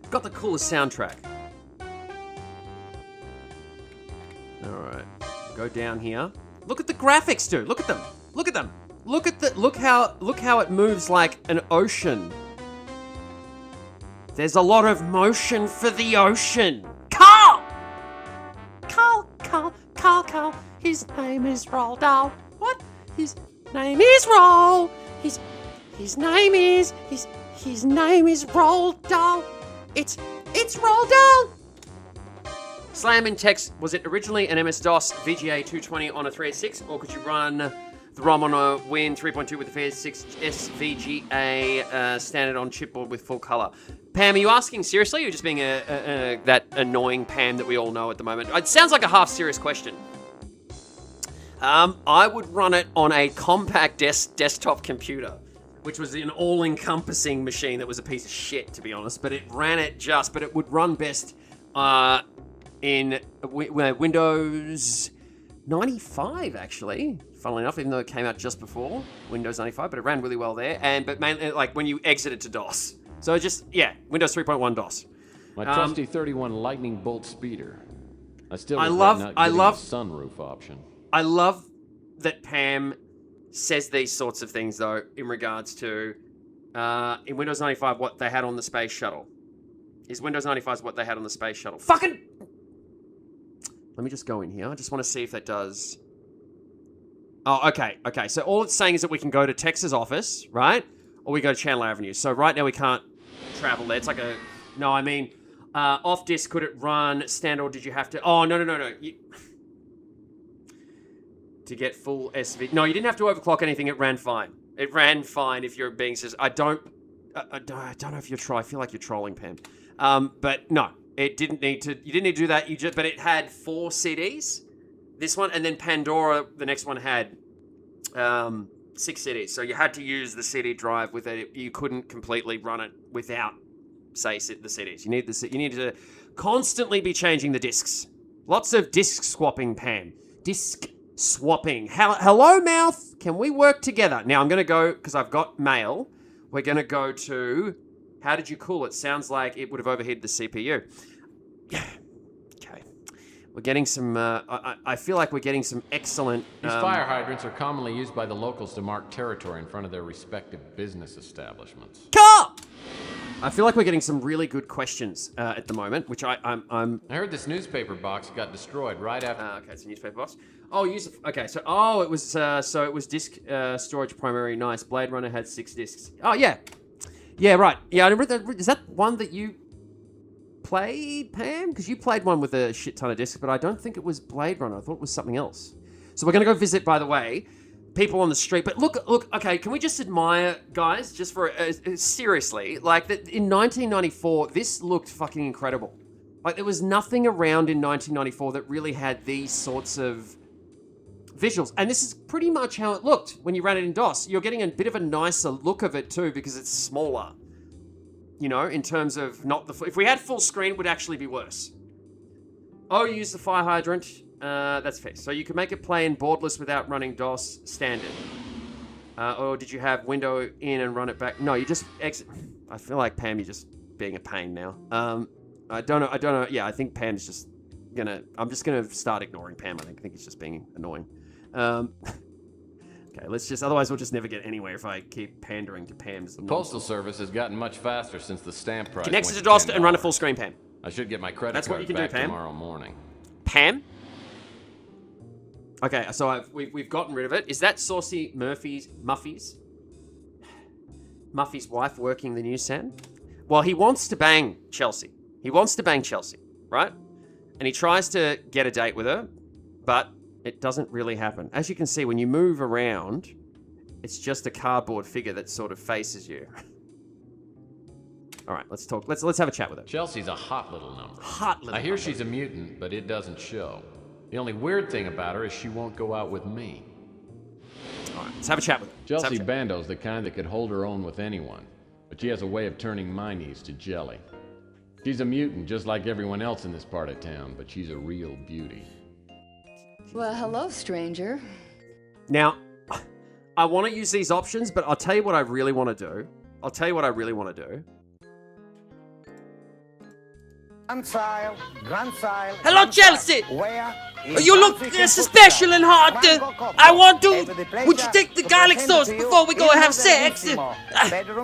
got the coolest soundtrack. All right, go down here. Look at the graphics, dude. Look at them. Look at them. Look how it moves like an ocean. There's a lot of motion for the ocean. Carl! Carl. His name is Roald Dahl. What? His name is Roald. His name is Roald Dahl. It's Roald Dahl. Slam in text, was it originally an MS-DOS VGA 220 on a 386, or could you run the ROM on a Win 3.2 with the FS6 SVGA standard on chipboard with full color? Pam, are you asking seriously, or are you just being that annoying Pam that we all know at the moment? It sounds like a half-serious question. I would run it on a compact desktop computer, which was an all-encompassing machine that was a piece of shit, to be honest, but it ran it but it would run best in Windows 95, actually, funnily enough, even though it came out just before Windows 95, but it ran really well there, but mainly like when you exited to DOS. So Windows 3.1 DOS. My trusty 31 lightning bolt speeder. I love a sunroof option. I love that Pam says these sorts of things, though, in regards to in Windows 95 what they had on the Space Shuttle. Is Windows 95 what they had on the Space Shuttle? Fucking... Let me just go in here. I just want to see if that does... Oh, okay. So all it's saying is that we can go to Texas office, right? Or we go to Chandler Avenue. So right now we can't travel there. It's like a... No, I mean... off disk, could it run standard, or did you have to... Oh, no. To get full SV... No, you didn't have to overclock anything. It ran fine. It ran fine if you're being... I don't know if you're I feel like you're trolling, Pam. But no, it didn't need to... You didn't need to do that. But it had 4 CDs. This one, and then Pandora, the next one, had 6 CDs. So you had to use the CD drive with it. You couldn't completely run it without, say, the CDs. You need to constantly be changing the discs. Lots of disc swapping, Pam. Disc swapping. Hello, mouth. Can we work together? Now I'm going to go, because I've got mail. We're going to go to, how did you cool it? Sounds like it would have overheated the CPU. Okay. We're getting some, I feel like we're getting some excellent... These fire hydrants are commonly used by the locals to mark territory in front of their respective business establishments. Carl! I feel like we're getting some really good questions at the moment, which I'm... I heard this newspaper box got destroyed right after... okay, it's a newspaper box. Oh, it was disk storage primary. Nice. Blade Runner had 6 discs. Oh, yeah. Yeah, right. Yeah, I remember that. Is that one that you played, Pam? Because you played one with a shit ton of discs, but I don't think it was Blade Runner. I thought it was something else. So we're going to go visit, by the way, people on the street. But look, okay, can we just admire, guys, just for, seriously, like, that in 1994, this looked fucking incredible. Like, there was nothing around in 1994 that really had these sorts of visuals. And this is pretty much how it looked when you ran it in DOS. You're getting a bit of a nicer look of it, too, because it's smaller. You know, in terms of not the... If we had full screen, it would actually be worse. Oh, you use the fire hydrant. That's fair. So you could make it play in boardless without running DOS standard. Or did you have window in and run it back? No, you just exit. I feel like Pam, you're just being a pain now. I don't know. Yeah, I think Pam's just gonna... I'm just gonna start ignoring Pam. I think it's just being annoying. Okay, let's just... Otherwise, we'll just never get anywhere if I keep pandering to Pam's... The Postal Service has gotten much faster since the stamp price Connect went to DOS and run a full screen, Pam. I should get my credit That's what card you can back do, Pam. tomorrow morning. Pam? Okay, so we've gotten rid of it. Is that Saucy Muffy's wife working the news stand? Well, he wants to bang Chelsea. Right? And he tries to get a date with her, but it doesn't really happen. As you can see, when you move around, it's just a cardboard figure that sort of faces you. All right, let's talk. Let's have a chat with her. Chelsea's a hot little number. I hear she's a mutant, but it doesn't show. The only weird thing about her is she won't go out with me. All right, let's have a chat with her. Chelsea Bando's the kind that could hold her own with anyone, but she has a way of turning my knees to jelly. She's a mutant just like everyone else in this part of town, but she's a real beauty. Well, hello, stranger. Now, I want to use these options, but I'll tell you what I really want to do. Hello, Chelsea. You look special and hot. I want to. Would you take the garlic sauce before we go have sex?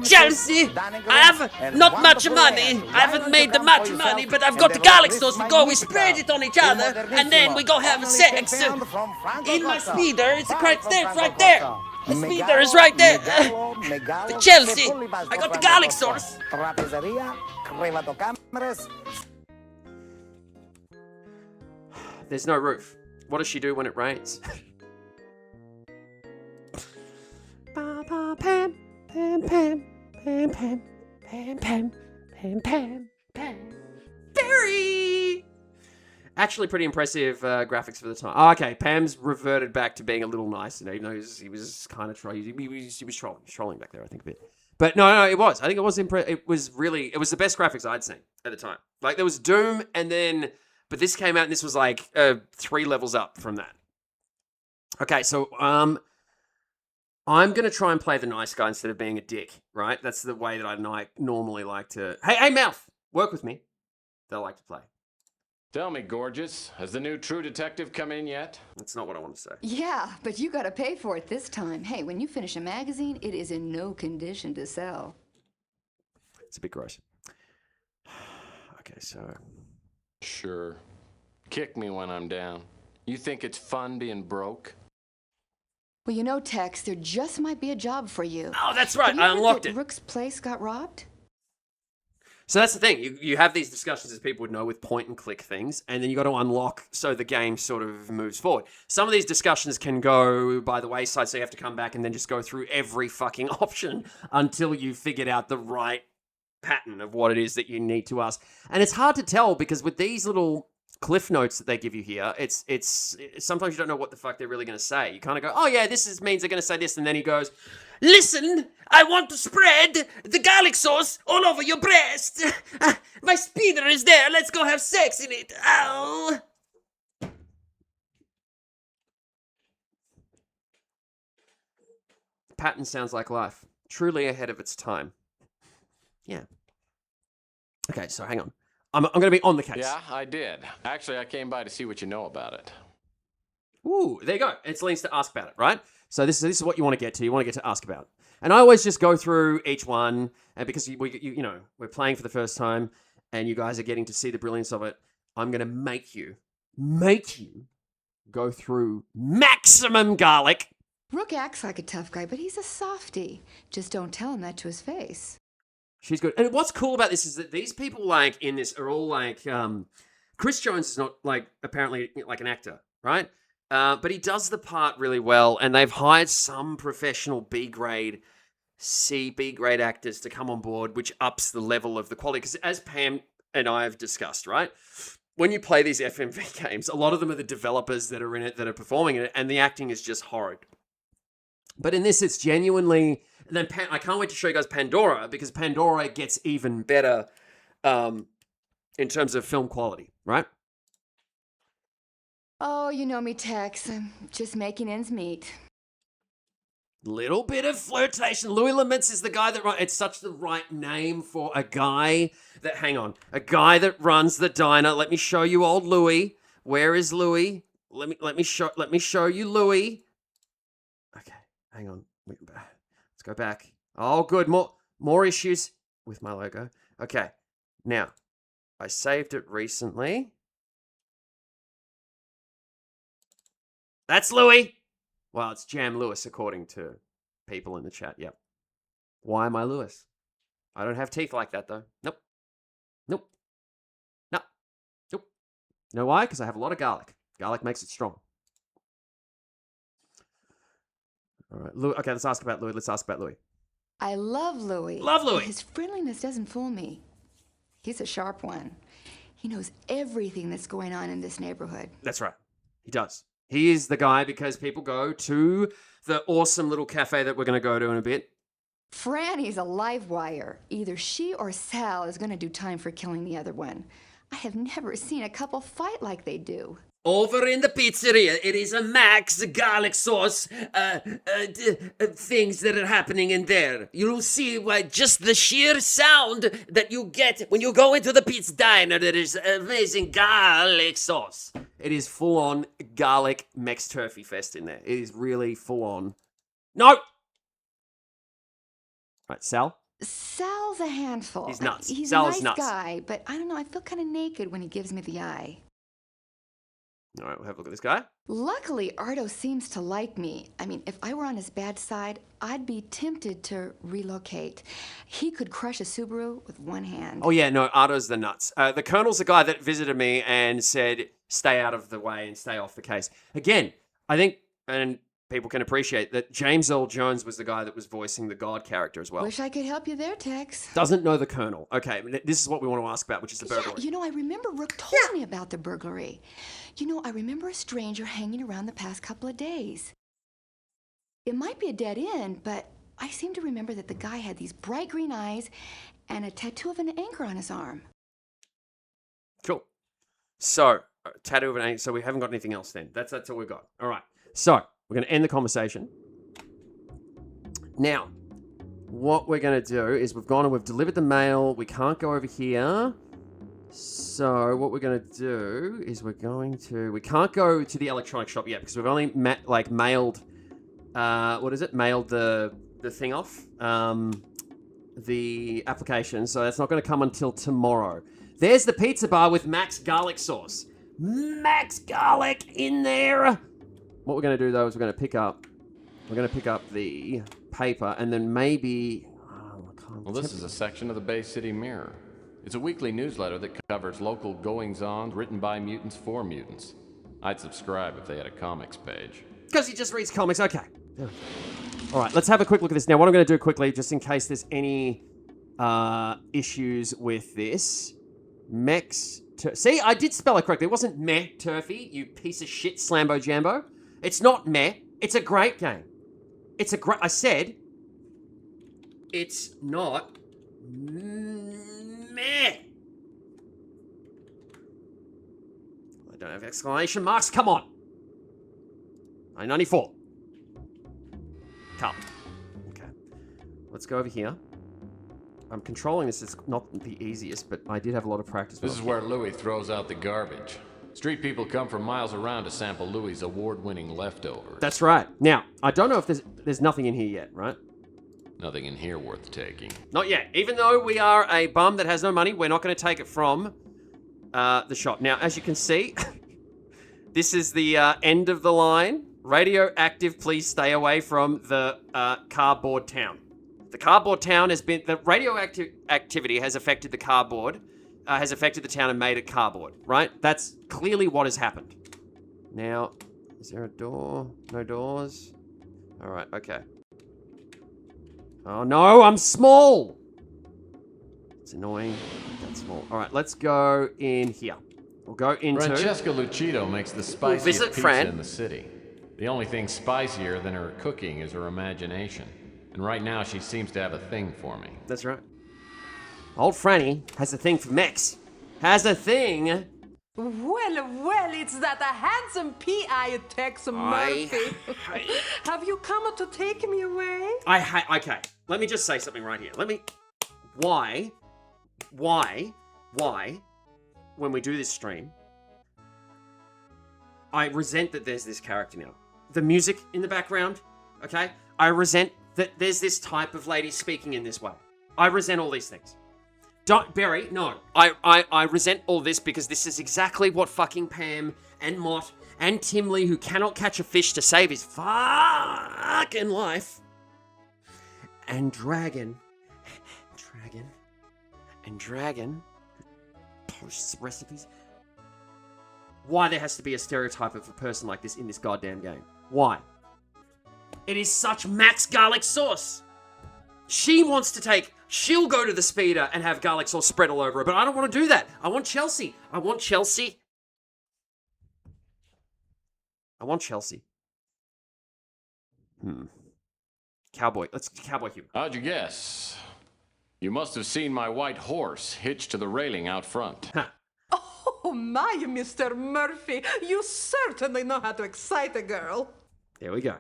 Chelsea, I have not much money. I haven't made the much money, but I've got the garlic sauce. We spread it on each other, and then we go have sex. In my speeder, it's right there. The speeder is right there. The Chelsea, I got the garlic sauce. There's no roof. What does she do when it rains? Pam, pam, pam, pam, pam, pam, pam, pam, pam, pam, pam. Barry! Actually, pretty impressive graphics for the time. Oh, okay, Pam's reverted back to being a little nice, even though he was kind of trolling. He was trolling back there, I think, a bit. But no, it was. I think it was it was the best graphics I'd seen at the time. Like, there was Doom, and then... But this came out, and this was like 3 levels up from that. Okay, so I'm going to try and play the nice guy instead of being a dick, right? That's the way that I normally like to... Hey, Mouth! Work with me. They'll like to play. Tell me, gorgeous, has the new True Detective come in yet? That's not what I want to say. Yeah, but you gotta pay for it this time. Hey, when you finish a magazine, it is in no condition to sell. It's a bit gross. Okay, so... Sure. Kick me when I'm down. You think it's fun being broke? Well, you know, Tex, there just might be a job for you. Oh, that's right. Have you I heard unlocked that it. Rook's place got robbed? So that's the thing. You have these discussions, as people would know, with point and click things, and then you got to unlock so the game sort of moves forward. Some of these discussions can go by the wayside, so you have to come back and then just go through every fucking option until you've figured out the right pattern of what it is that you need to ask. And it's hard to tell because with these little cliff notes that they give you here, it's sometimes you don't know what the fuck they're really going to say. You kind of go, oh yeah, means they're going to say this, and then he goes, listen, I want to spread the garlic sauce all over your breast. My speeder is there. Let's go have sex in it. Ow. Pattern sounds like life. Truly ahead of its time. Yeah. Okay, so hang on. I'm going to be on the case. Yeah, I did. Actually, I came by to see what you know about it. Ooh, there you go. It's links to ask about it, right? So this is what you want to get to. You want to get to ask about. And I always just go through each one, and because we're playing for the first time, and you guys are getting to see the brilliance of it. I'm going to make you go through maximum garlic. Rook acts like a tough guy, but he's a softie. Just don't tell him that to his face. She's good. And what's cool about this is that these people like in this are all like Chris Jones is not like apparently like an actor, right? But he does the part really well, and they've hired some professional B grade actors to come on board, which ups the level of the quality. Because as Pam and I have discussed, right? When you play these FMV games, a lot of them are the developers that are in it, that are performing in it, and the acting is just horrid. But in this, it's genuinely... And then I can't wait to show you guys Pandora, because Pandora gets even better in terms of film quality, right? Oh, you know me, Tex. I'm just making ends meet. Little bit of flirtation. Louis Laments is the guy that runs... It's such the right name for a guy that... Hang on. A guy that runs the diner. Let me show you old Louis. Where is Louis? Let me show you Louis. Okay, hang on. Let's go back. Oh, good. More issues with my logo. Okay. Now, I saved it recently. That's Louis. Well, it's Jam Lewis, according to people in the chat. Yep. Why am I Lewis? I don't have teeth like that, though. Nope. No. Nope. You know why? Because I have a lot of garlic. Garlic makes it strong. All right. Louis. Okay, let's ask about Louis. I love Louis. Love Louis. His friendliness doesn't fool me. He's a sharp one. He knows everything that's going on in this neighborhood. That's right. He does. He is the guy because people go to the awesome little cafe that we're going to go to in a bit. Franny's a live wire. Either she or Sal is going to do time for killing the other one. I have never seen a couple fight like they do. Over in the pizzeria, it is a Max garlic sauce things that are happening in there. You'll see why just the sheer sound that you get when you go into the pizza diner, there is amazing garlic sauce. It is full-on garlic Mex Turphy fest in there. It is really full-on. No! Right, Sal? Sal's a handful. He's nuts. He's Sal a is nice nuts. guy, but I don't know. I feel kind of naked when he gives me the eye. All right, we'll have a look at this guy. Luckily, Ardo seems to like me. I mean, if I were on his bad side, I'd be tempted to relocate. He could crush a Subaru with one hand. Oh, yeah, no, Ardo's the nuts. The Colonel's the guy that visited me and said, stay out of the way and stay off the case. Again, I think, and people can appreciate that James Earl Jones was the guy that was voicing the God character as well. Wish I could help you there, Tex. Doesn't know the Colonel. Okay, this is what we want to ask about, which is the burglary. Yeah, you know, I remember Rook told me about the burglary. You know, I remember a stranger hanging around the past couple of days. It might be a dead end, but I seem to remember that the guy had these bright green eyes and a tattoo of an anchor on his arm. Cool. So, tattoo of an anchor. So we haven't got anything else then. That's all we've got. All right. So, we're going to end the conversation. Now, what we're going to do is we've gone and we've delivered the mail. We can't go over here. So what we're going to do is we can't go to the electronic shop yet because we've only mailed, mailed the thing off, the application. So that's not going to come until tomorrow. There's the pizza bar with Max garlic sauce. Max garlic in there. What we're going to do though is we're going to pick up the paper and then maybe, well, this is a section of the Bay City Mirror. It's a weekly newsletter that covers local goings-on written by mutants for mutants. I'd subscribe if they had a comics page. Because he just reads comics. Okay. There we go. All right, let's have a quick look at this. Now, what I'm going to do quickly, just in case there's any issues with this. See, I did spell it correctly. It wasn't Meh Turfy, you piece of shit Slambo Jambo. It's not Meh. It's a great game. I said, it's not Meh. I don't have exclamation marks. Come on. 994. Come. Okay. Let's go over here. I'm controlling this. It's not the easiest, but I did have a lot of practice. This is where Louis throws out the garbage. Street people come from miles around to sample Louis' award-winning leftovers. That's right. Now, I don't know if there's nothing in here yet, right? Nothing in here worth taking. Not yet. Even though we are a bum that has no money, we're not going to take it from the shop. Now, as you can see, this is the end of the line. Radioactive, please stay away from the cardboard town. The cardboard town the radioactive activity has affected the cardboard, has affected the town and made it cardboard, right? That's clearly what has happened. Now, is there a door? No doors? All right, okay. Oh no, I'm small! It's annoying. That's small. All right, let's go in here. We'll go into... Francesca Lucido makes the spiciest visit pizza Fran. in the city. The only thing spicier than her cooking is her imagination. And right now she seems to have a thing for me. That's right. Old Franny has a thing for Mex. Has a thing... Well, it's that a handsome P.I. Tex Murphy. Have you come to take me away? Okay, let me just say something right here. Why, when we do this stream, I resent that there's this character now. The music in the background, okay? I resent that there's this type of lady speaking in this way. I resent all these things. Barry, no. I resent all this because this is exactly what fucking Pam and Mott and Tim Lee, who cannot catch a fish to save his fucking life, and Dragon, who posts recipes. Why there has to be a stereotype of a person like this in this goddamn game. Why? It is such Max garlic sauce. She'll go to the speeder and have garlic sauce spread all over her, but I don't want to do that. I want Chelsea. Cowboy. Let's cowboy humor. How'd you guess? You must have seen my white horse hitched to the railing out front. Oh, my, Mr. Murphy. You certainly know how to excite a girl. There we go.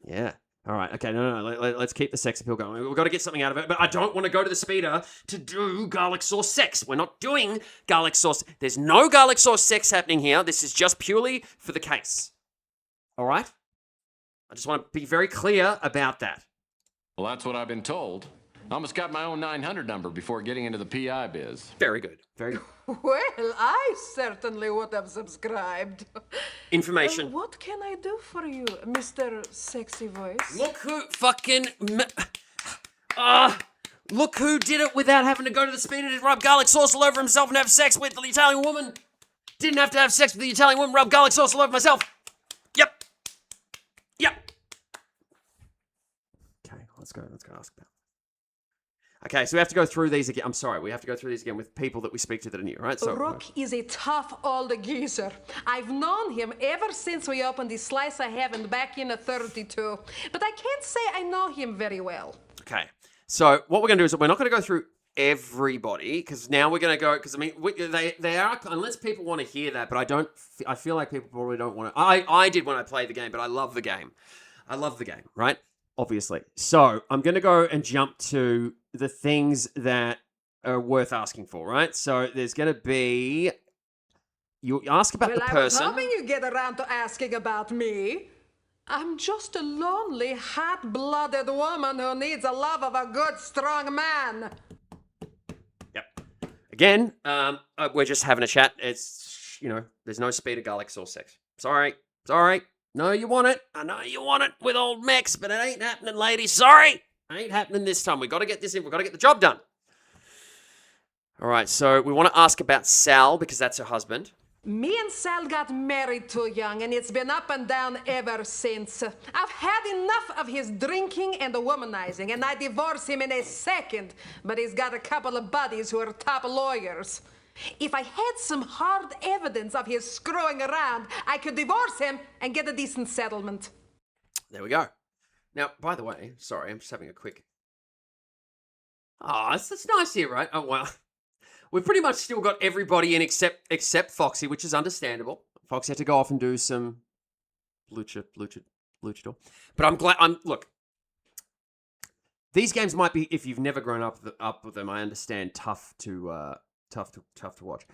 Yeah. All right. Okay. No. Let's keep the sex appeal going. We've got to get something out of it. But I don't want to go to the speeder to do garlic sauce sex. We're not doing garlic sauce. There's no garlic sauce sex happening here. This is just purely for the case. All right? I just want to be very clear about that. Well, that's what I've been told. I almost got my own 900 number before getting into the PI biz. Very good. Very good. Well, I certainly would have subscribed. Information. What can I do for you, Mr. Sexy Voice? Look who fucking... look who did it without having to go to the speeder to rub garlic sauce all over himself and have sex with the Italian woman. Didn't have to have sex with the Italian woman, rub garlic sauce all over myself. Yep. Okay, let's go ask about. Okay, so we have to go through these again. I'm sorry, we have to go through these again with people that we speak to that are new, right? So Rook is a tough old geezer. I've known him ever since we opened the Slice I Haven't back in 32. But I can't say I know him very well. Okay, so what we're going to do is we're not going to go through everybody, because now we're going to go, because I mean, they are, unless people want to hear that, but I feel like people probably don't want to. I did when I played the game, but I love the game. I love the game, right? Obviously. So I'm going to go and jump to the things that are worth asking for, right? So there's going to be, you ask about the person. I was hoping you'd get around to asking about me. I'm just a lonely, hot-blooded woman who needs the love of a good, strong man. Yep. Again, we're just having a chat. It's, there's no speed of garlic sauce sex. Sorry. No, you want it. I know you want it with old Mex, but it ain't happening, ladies. Sorry. Ain't happening this time. We've got to get this in. We've got to get the job done. All right, so we want to ask about Sal because that's her husband. Me and Sal got married too young, and it's been up and down ever since. I've had enough of his drinking and the womanizing, and I divorce him in a second, but he's got a couple of buddies who are top lawyers. If I had some hard evidence of his screwing around, I could divorce him and get a decent settlement. There we go. Now, by the way, sorry, I'm just having a quick... it's nice here, right? Oh, well. We've pretty much still got everybody in except Foxy, which is understandable. Foxy had to go off and do some luchador. But I'm glad... Look, these games might be, if you've never grown up with them, I understand, tough to watch,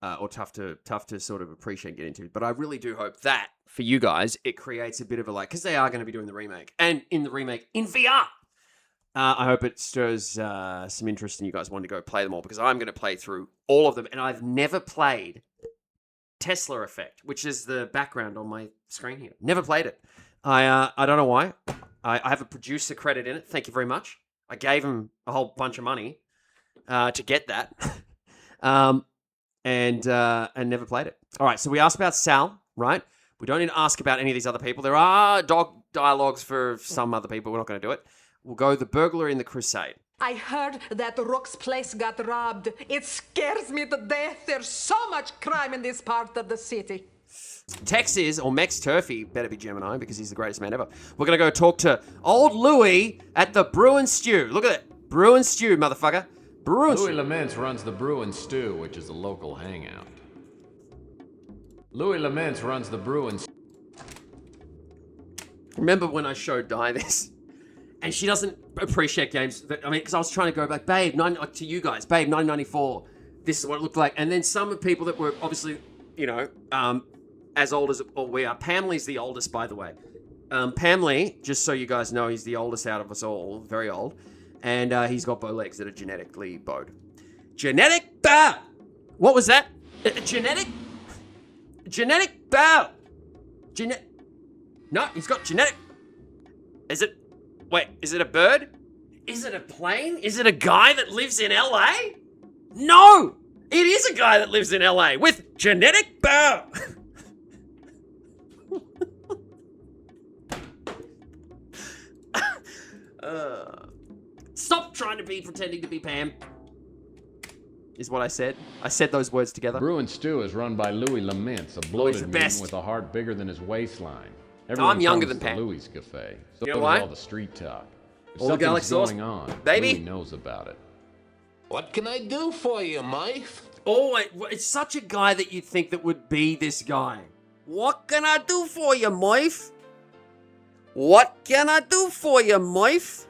or tough to sort of appreciate and get into. But I really do hope that for you guys, it creates a bit of a because they are going to be doing the remake, and in the remake in VR. I hope it stirs some interest in you guys wanting to go play them all, because I'm going to play through all of them, and I've never played Tesla Effect, which is the background on my screen here. Never played it. I don't know why. I have a producer credit in it. Thank you very much. I gave him a whole bunch of money to get that. And never played it. All right, so we asked about Sal, right? We don't need to ask about any of these other people. There are dog dialogues for some other people. We're not going to do it. We'll go the burglar in the Crusade. I heard that Rook's place got robbed. It scares me to death. There's so much crime in this part of the city. Tex is, or Mex Turphy, better be Gemini because he's the greatest man ever. We're going to go talk to old Louis at the Brew and Stew. Look at it. Brew and Stew, motherfucker. Louis Laments runs the Brew and Stew, which is a local hangout. Louis Laments runs the Brew and Stew. Remember when I showed Di this? And she doesn't appreciate games. Because I was trying to go back, babe, to you guys, babe, 1994, this is what it looked like. And then some people that were obviously, as old as we are. Pamley's the oldest, by the way. Pamley, just so you guys know, he's the oldest out of us all, very old. And he's got bow legs that are genetically bowed. Genetic bow! What was that? Genetic bow! No, he's got genetic... Is it a bird? Is it a plane? Is it a guy that lives in LA? No! It is a guy that lives in LA with genetic bow! Stop trying to be pretending to be Pam. Is what I said. I said those words together. Brew and Stew is run by Louis Laments, a bloated mutant with a heart bigger than his waistline. Everyone I'm younger comes than Pam. to Louis' cafe. So You know does why? all the street talk. If All the garlic something's sauce, going on, baby. Louis knows about it. What can I do for you, Mike? always, it's such a guy that you'd think that would be this guy. What can I do for you, Moif? What can I do for you, Moif?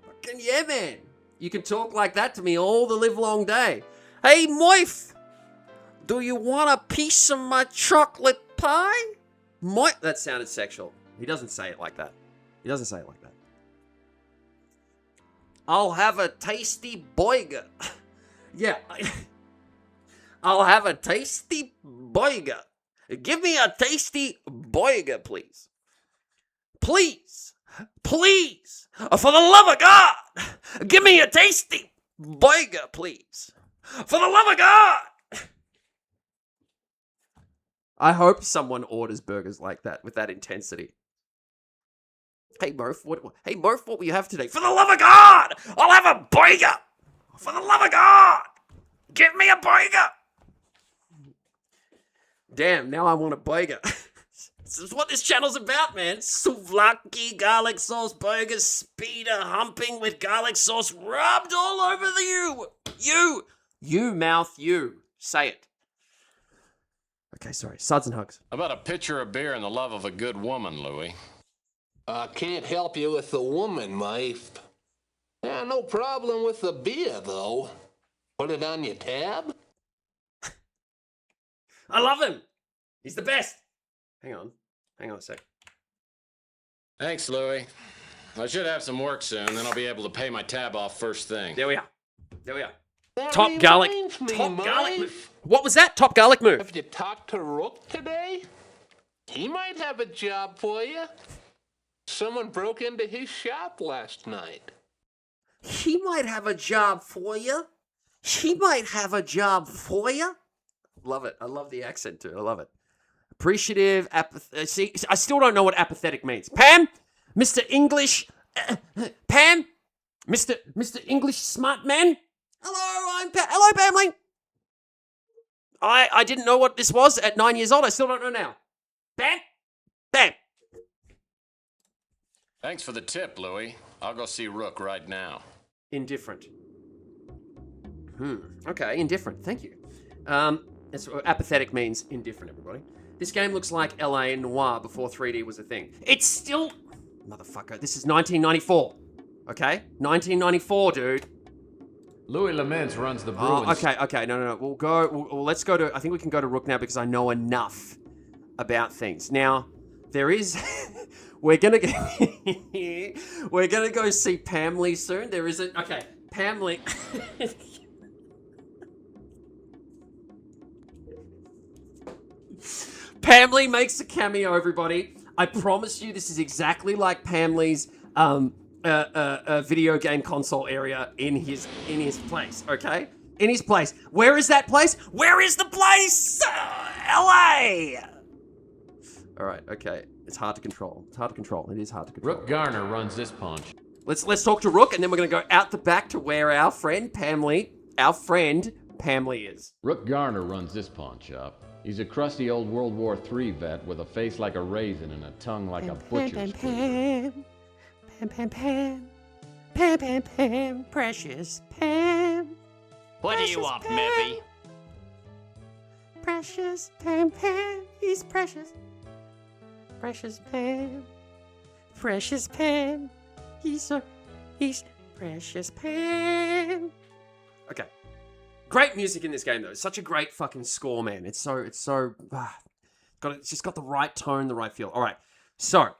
Fucking yeah, man. You can talk like that to me all the live long day. Hey, Moif, do you want a piece of my chocolate pie? Moif. That sounded sexual. He doesn't say it like that. He doesn't say it like that. I'll have a tasty burger. Yeah. I'll have a tasty burger. Give me a tasty burger, please. Please. Please. For the love of God. Give me a tasty burger, please. For the love of God. I hope someone orders burgers like that with that intensity. Hey Murph, what will you have today? For the love of God! I'll have a burger! For the love of God! Give me a burger! Damn, now I want a burger. This is what this channel's about, man. Souvlaki, garlic sauce burgers, speeder humping with garlic sauce rubbed all over the you. You, mouth, you. Say it. Okay, sorry. Suds and hugs. About a pitcher of beer and the love of a good woman, Louis. I can't help you with the woman, Maeve. Yeah, no problem with the beer, though. Put it on your tab? I love him. He's the best. Hang on a sec. Thanks, Louis. I should have some work soon, then I'll be able to pay my tab off first thing. There we are. That Top garlic. reminds me, Top garlic Maeve. move. What was that? Top garlic move. Have you talked to Rook today? He might have a job for you. Someone broke into his shop last night. He might have a job for you. He might have a job for you. Love it. I love the accent too. I love it. Appreciative. See, I still don't know what apathetic means. Pam, Mr. English. Pam, Mr. English smart man. Hello, hello, Pammy. I didn't know what this was at 9 years old. I still don't know now. Bam, bam. Thanks for the tip, Louis. I'll go see Rook right now. Indifferent. Okay, indifferent. Thank you. That's what apathetic means. Indifferent, everybody. This game looks like LA Noire before 3D was a thing. It's still... Motherfucker, this is 1994. Okay? 1994, dude. Louis Laments runs the Bruins. Okay. No. We'll go... let's go to... I think we can go to Rook now because I know enough about things. Now, there is... We're gonna go see Pam Lee soon. There is a... Okay, Pam Lee... Pam Lee makes a cameo, everybody. I promise you this is exactly like Pam Lee's video game console area in his place, okay? In his place. Where is that place? Where is the place? LA! Alright, okay. It's hard to control. It is hard to control. Rook Garner runs this pawn shop. Let's talk to Rook, and then we're gonna go out the back to where our friend Pam Lee is. Rook Garner runs this pawn shop. He's a crusty old World War III vet with a face like a raisin and a tongue like a butcher's cleaver. Pam, precious Pam. What do you want, Murphy? Precious Pam, he's precious. Precious Pam, he's precious Pam. Okay. Great music in this game, though. It's such a great fucking score, man. It's just got the right tone, the right feel. All right, so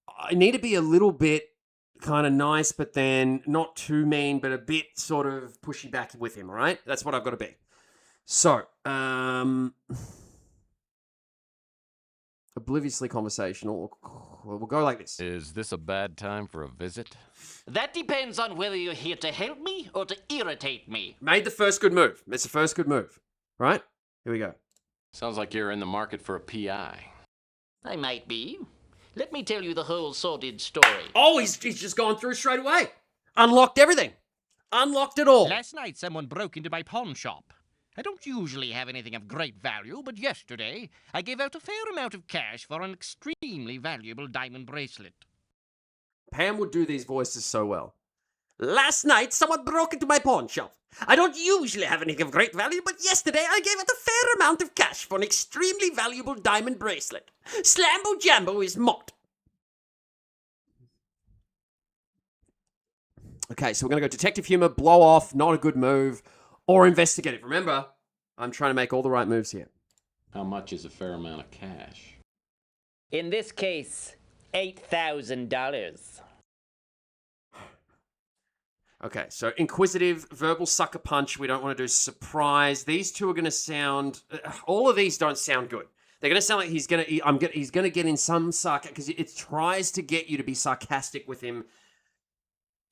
I need to be a little bit kind of nice, but then not too mean, but a bit sort of pushy back with him. All right, that's what I've got to be. So, obliviously conversational. We'll go like this. Is this a bad time for a visit? That depends on whether you're here to help me or to irritate me. Made the first good move. It's the first good move. Right? Here we go. Sounds like you're in the market for a PI. I might be. Let me tell you the whole sordid story. Oh, he's just gone through straight away. Unlocked everything. Unlocked it all. Last night, someone broke into my pawn shop. I don't usually have anything of great value, but yesterday I gave out a fair amount of cash for an extremely valuable diamond bracelet. Pam would do these voices so well. Last night, someone broke into my pawn shop. I don't usually have anything of great value, but yesterday I gave out a fair amount of cash for an extremely valuable diamond bracelet. Slambo Jambo is mocked. Okay, so we're going to go detective humor, blow off, not a good move, or investigative. Remember, I'm trying to make all the right moves here. How much is a fair amount of cash? In this case, $8,000. Okay, so inquisitive, verbal sucker punch. We don't want to do surprise. These two are going to sound. All of these don't sound good. They're going to sound like he's going to get in some sarcasm because it tries to get you to be sarcastic with him.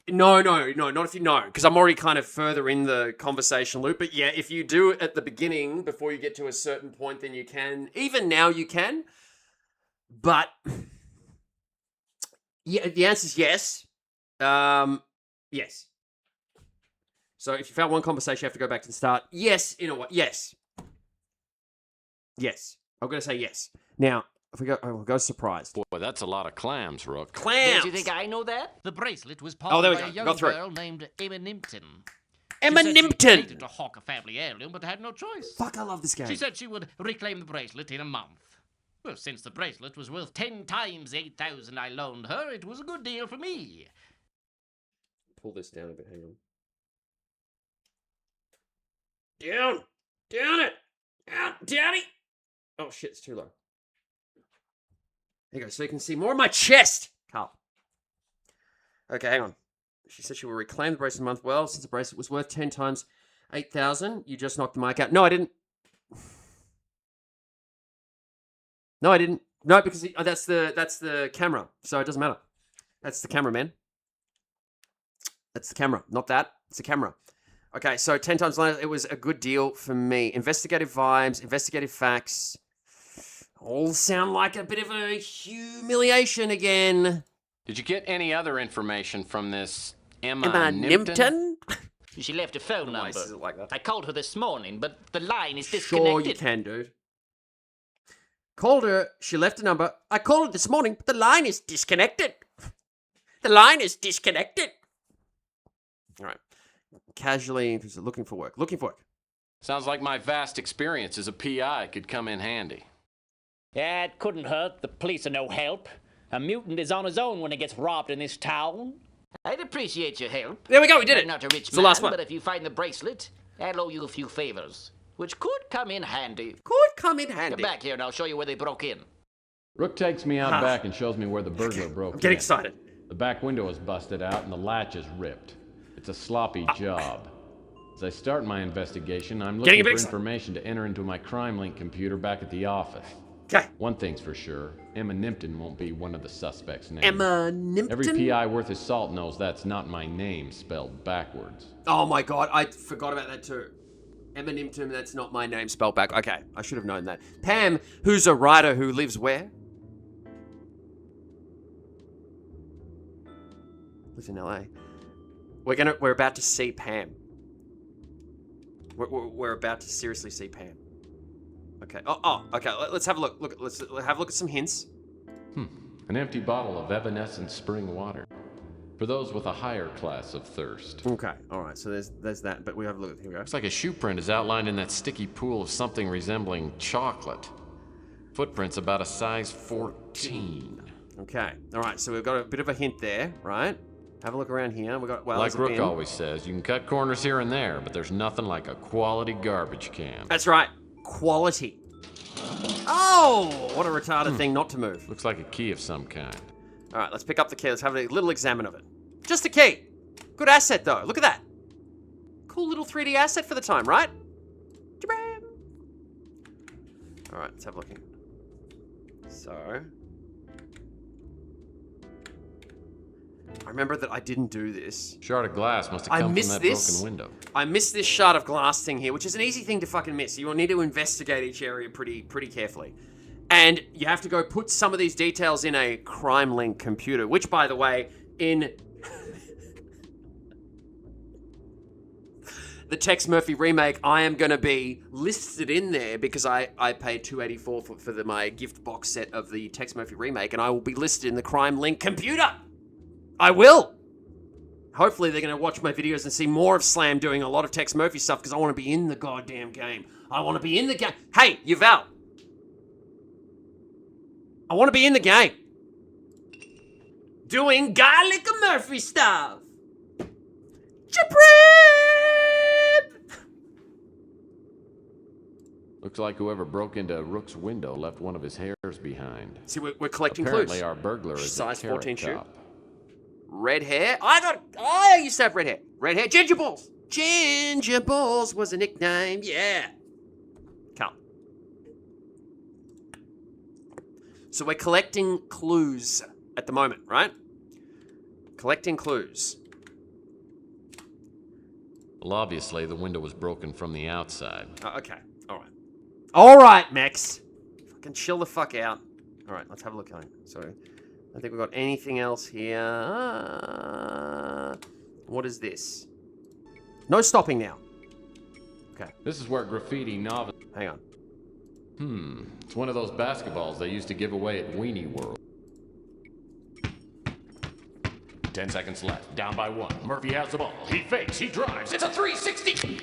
No, not if you know, because I'm already kind of further in the conversation loop. But yeah, if you do it at the beginning before you get to a certain point, then you can. Even now, you can. But yeah, the answer is yes. Yes. So if you found one conversation, you have to go back to the start. Yes, in a way. Yes. Yes. I'm going to say yes. Now, if we'll go surprised. Boy, that's a lot of clams, Rook. Clams! Don't you think I know that? The bracelet was pawned there we by go. a young Go through it. girl named Emma Nimpton. Emma She said she Nimpton! hated to hawk a family heirloom, but had no choice. Fuck, I love this game. She said she would reclaim the bracelet in a month. Well, since the bracelet was worth 10 times the 8,000 I loaned her, it was a good deal for me. Pull this down a bit. Hang on. Down! Down it! Down it! Oh shit, it's too low. There you go, so you can see more of my chest! Carl. Okay, hang on. She said she will reclaim the bracelet in a month. Well, since the bracelet was worth 10 times 8,000, you just knocked the mic out. No, I didn't. No, I didn't. No, because that's the camera, so it doesn't matter. That's the camera, man. That's the camera, not that. It's the camera. Okay, so 10 times later, it was a good deal for me. Investigative vibes, investigative facts. All sound like a bit of a humiliation again. Did you get any other information from this Emma Nimpton? She left a phone Why number. is it like that? I called her this morning, but the line is Sure disconnected. you can, dude. Called her, she left a number. I called her this morning, but the line is disconnected. The line is disconnected. All right. Casually looking for work. Looking for work. Sounds like my vast experience as a PI could come in handy. Yeah, it couldn't hurt. The police are no help. A mutant is on his own when he gets robbed in this town. I'd appreciate your help. There we go, we did I'm it. not a rich It's man, the last one. but if you find the bracelet, I'll owe you a few favors, which could come in handy. Could come in handy. Come back here and I'll show you where they broke in. Rook takes me out back and shows me where the burglar broke I'm getting in. excited. The back window is busted out and the latch is ripped. It's a sloppy job. As I start my investigation, I'm looking for information to enter into my CrimeLink computer back at the office. Okay. One thing's for sure, Emma Nimpton won't be one of the suspects' names. Emma Nimpton? Every PI worth his salt knows that's not my name spelled backwards. Oh my god, I forgot about that too. Emma Nimpton, that's not my name spelled back. Okay, I should have known that. Pam, who's a writer who lives where? Lives in LA. We're about to see Pam. We're about to seriously see Pam. Okay. Okay. Let's have a look. Let's have a look at some hints. An empty bottle of evanescent spring water. For those with a higher class of thirst. Okay. All right. So there's that. But we have a look. Here we go. Looks like a shoe print is outlined in that sticky pool of something resembling chocolate. Footprints about a size 14. Okay. All right. So we've got a bit of a hint there, right? Have a look around here. We got like Rook always says, you can cut corners here and there, but there's nothing like a quality garbage can. That's right. Quality. Oh, what a retarded thing not to move. Looks like a key of some kind. All right, let's pick up the key. Let's have a little examine of it. Just a key. Good asset, though. Look at that. Cool little 3D asset for the time, right? Jabam. All right, let's have a look. So, I remember that I didn't do this. Shard of glass must have come from that broken window. I missed this shard of glass thing here, which is an easy thing to fucking miss. You will need to investigate each area pretty carefully. And you have to go put some of these details in a CrimeLink computer, which, by the way, in the Tex Murphy remake, I am going to be listed in there because I paid $284 for my gift box set of the Tex Murphy remake, and I will be listed in the CrimeLink computer. I will. Hopefully they're going to watch my videos and see more of Slam doing a lot of Tex Murphy stuff because I want to be in the goddamn game. I want to be in the game. Hey, Yuval. I want to be in the game. Doing Garlic Murphy stuff. Jabrib! Looks like whoever broke into Rook's window left one of his hairs behind. See, we're collecting Apparently clues. our burglar is Size a 14 carrot shoe. top. Red hair. I used to have red hair. Red hair. Ginger Balls. Ginger Balls was a nickname. Yeah. Come. So we're collecting clues at the moment, right? Collecting clues. Well, obviously the window was broken from the outside. Okay. All right. All right, Mex. Fucking chill the fuck out. All right, let's have a look. Sorry. I think we've got anything else here. What is this? No stopping now. Okay. This is where graffiti novice... Hang on. It's one of those basketballs they used to give away at Weenie World. 10 seconds left. Down by 1. Murphy has the ball. He fakes. He drives. It's a 360.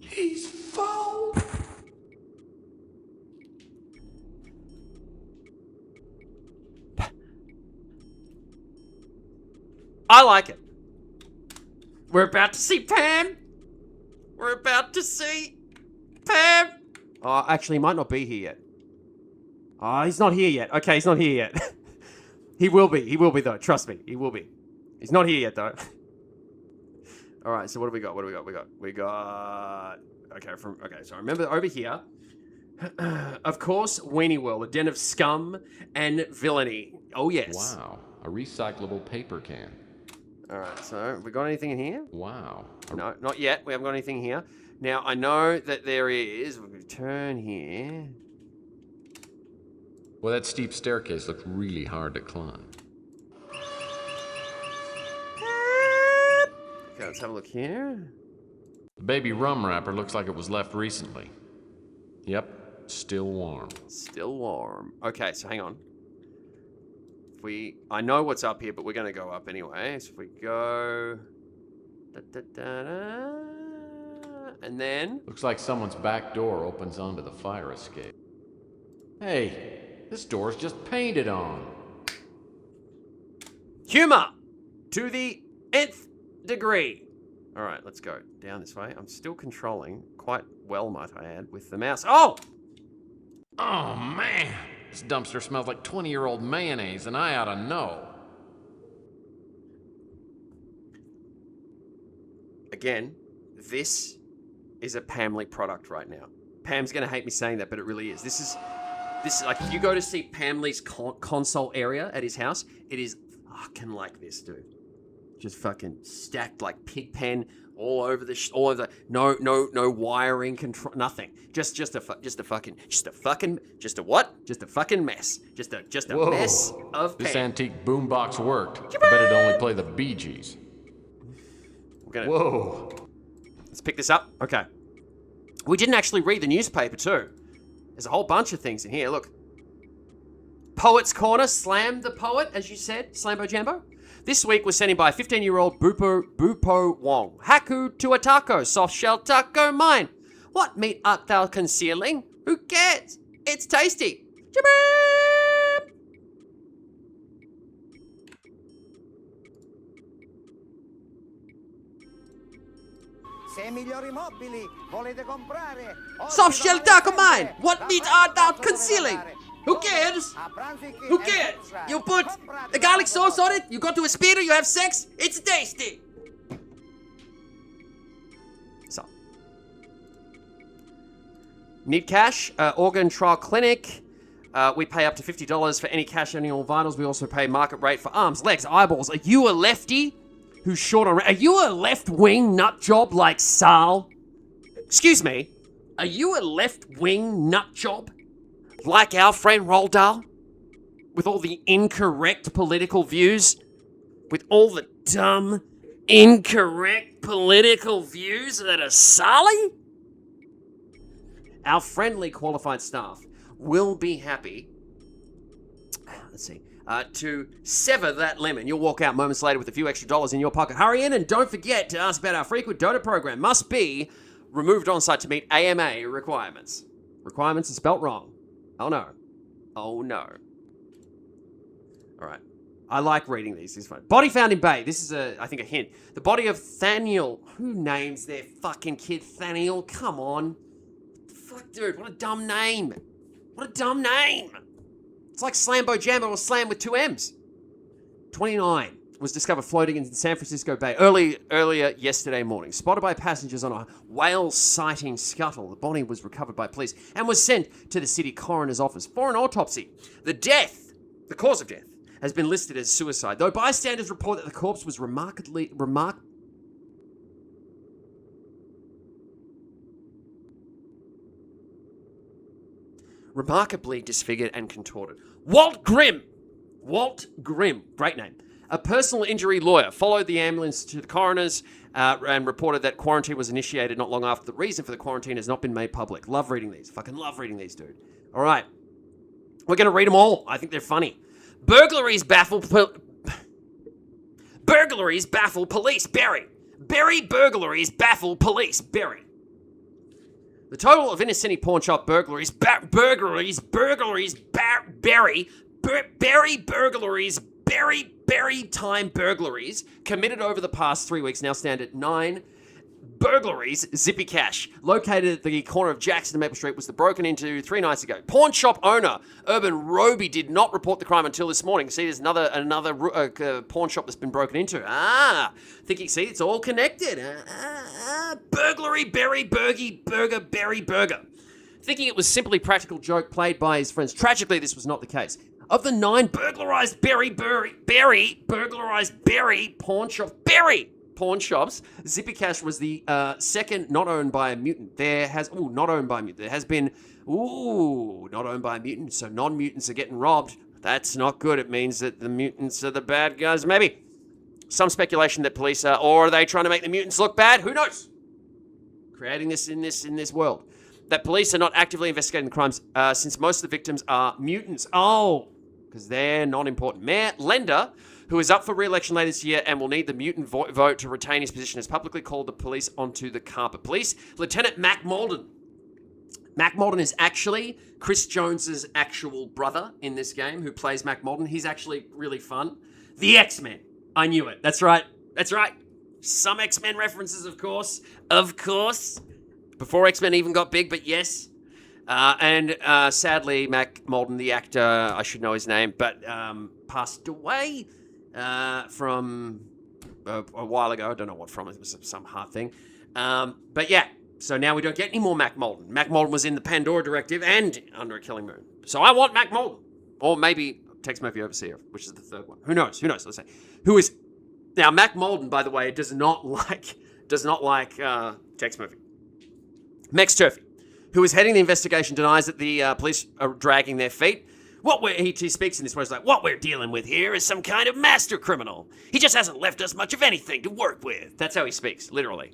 He's fouled. I like it. We're about to see Pam. We're about to see Pam. Oh, actually, he might not be here yet. Oh, he's not here yet. Okay, he's not here yet. He will be. He will be, though. Trust me. He will be. He's not here yet, though. All right, so what do we got? What do we got? We got... Okay, so remember over here. Of course, Weenie World, a den of scum and villainy. Oh, yes. Wow. A recyclable paper can. All right, so we got anything in here? Wow. No, not yet. We haven't got anything here. Now, I know that there is... We're going to turn here. Well, that steep staircase looked really hard to climb. Okay, let's have a look here. The baby rum wrapper looks like it was left recently. Yep, still warm. Still warm. Okay, so hang on. I know what's up here, but we're going to go up anyway. So if we go... And then... Looks like someone's back door opens onto the fire escape. Hey, this door's just painted on. Humor! To the nth degree. All right, let's go down this way. I'm still controlling quite well, might I add, with the mouse. Oh! Oh, man. This dumpster smells like 20-year-old mayonnaise, and I ought to know. Again, this is a Pamly product right now. Pam's going to hate me saying that, but it really is. This is like, if you go to see Pamly's console area at his house, it is fucking like this, dude. Just fucking stacked like pig pen all over the no wiring control, nothing. Just a fucking mess. Just a Whoa. mess of This Pam. antique boombox worked. I bet it'd only play the Bee Gees. Whoa. Let's pick this up. Okay. We didn't actually read the newspaper too. There's a whole bunch of things in here. Look. Poet's Corner, Slam the Poet, as you said, Slambo Jambo. This week was sent in by 15-year-old Bupo Wong. Haku to a taco, soft shell taco mine. What meat art thou concealing? Who cares? It's tasty. Jabba! Soft shell taco mine. What meat art thou concealing? Who cares? Who cares? You put the garlic sauce on it, you go to a speeder, you have sex, it's tasty. So. Need cash? Organ Trial Clinic. We pay up to $50 for any cash annual vitals. We also pay market rate for arms, legs, eyeballs. Are you a lefty who's short on... Are you a left-wing nut job like Sal? Excuse me. Are you a left-wing nut job? Like our friend Roald Dahl? With all the incorrect political views? With all the dumb, incorrect political views that are Sally? Our friendly qualified staff will be happy. Let's see. to sever that limb, and you'll walk out moments later with a few extra dollars in your pocket. Hurry in and don't forget to ask about our frequent donor program. Must be removed on site to meet AMA requirements. Requirements are spelt wrong. Oh no. Oh no. All right. I like reading these. This is fun. Body found in Bay. This is, I think, a hint. The body of Thaniel. Who names their fucking kid Thaniel? Come on. Fuck, dude. What a dumb name. What a dumb name. It's like Slambo Jambo or Slam with 2 M's. 29 was discovered floating in the San Francisco Bay earlier yesterday morning. Spotted by passengers on a whale sighting scuttle, the body was recovered by police and was sent to the city coroner's office for an autopsy. The cause of death, has been listed as suicide, though bystanders report that the corpse was remarkably disfigured and contorted. Walt Grimm, great name. A personal injury lawyer followed the ambulance to the coroner's and reported that quarantine was initiated not long after. The reason for the quarantine has not been made public. Love reading these. Fucking love reading these, dude. All right. We're going to read them all. I think they're funny. Burglaries baffle police. Berry burglaries baffle police. Berry. The total of inner city pawn shop burglaries, Berry time burglaries committed over the past 3 weeks now stand at 9 burglaries. Zippy Cash, located at the corner of Jackson and Maple Street, was broken into 3 nights ago. Pawn shop owner Urban Roby did not report the crime until this morning. See, there's another pawn shop that's been broken into. See, it's all connected. Burglary, Berry Burger. Thinking it was simply practical joke played by his friends. Tragically, this was not the case. Of the 9 burglarized Berry pawn shops, Zippy Cash was the second not owned by a mutant. Not owned by a mutant. There has been, not owned by a mutant, so non-mutants are getting robbed. That's not good. It means that the mutants are the bad guys, maybe. Some speculation that police are they trying to make the mutants look bad? Who knows? Creating this in this world. That police are not actively investigating the crimes since most of the victims are mutants. Because they're not important. Mayor Lender, who is up for re-election later this year and will need the mutant vote to retain his position, has publicly called the police onto the carpet. Police Lieutenant Mac Malden. Mac Malden is actually Chris Jones's actual brother in this game, who plays Mac Malden. He's actually really fun. The X-Men. I knew it. That's right. Some X-Men references, of course. Before X-Men even got big, but yes. And sadly, Mac Malden, the actor, I should know his name, but passed away from a while ago. I don't know what from. It was some hard thing. But yeah, so now we don't get any more Mac Malden. Mac Malden was in the Pandora Directive and Under a Killing Moon. So I want Mac Malden. Or maybe Tex Murphy Overseer, which is the third one. Who knows? Let's say. Who is... Now, Mac Malden, by the way, does not like Tex Murphy. Mex Turphy, who is heading the investigation, denies that the police are dragging their feet. He speaks in this way, he's like, what we're dealing with here is some kind of master criminal. He just hasn't left us much of anything to work with. That's how he speaks, literally.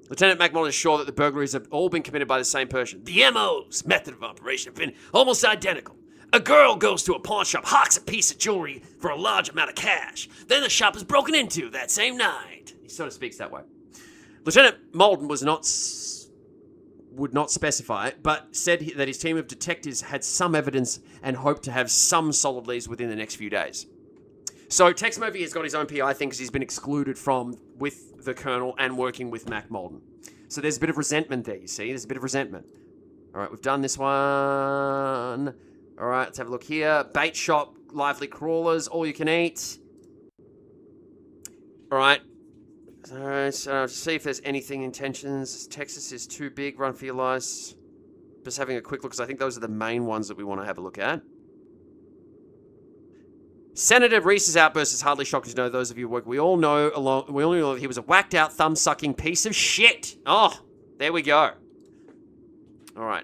Lieutenant McMullen is sure that the burglaries have all been committed by the same person. The MO's method of operation have been almost identical. A girl goes to a pawn shop, hawks a piece of jewelry for a large amount of cash. Then the shop is broken into that same night. He sort of speaks that way. Lieutenant Malden would not specify, but said that his team of detectives had some evidence and hoped to have some solid leads within the next few days. So Tex Murphy has got his own PI thing because he's been excluded from with the Colonel and working with Mac Malden. So there's a bit of resentment there, you see? There's a bit of resentment. All right, we've done this one. All right, let's have a look here. Bait shop, lively crawlers, all you can eat. All right. So see if there's anything intentions. Texas is too big. Run for your lives. Just having a quick look because I think those are the main ones that we want to have a look at. Senator Reese's outburst is hardly shocking to know. Those of you who work, we all know that he was a whacked out, thumb sucking piece of shit. Oh, there we go. All right.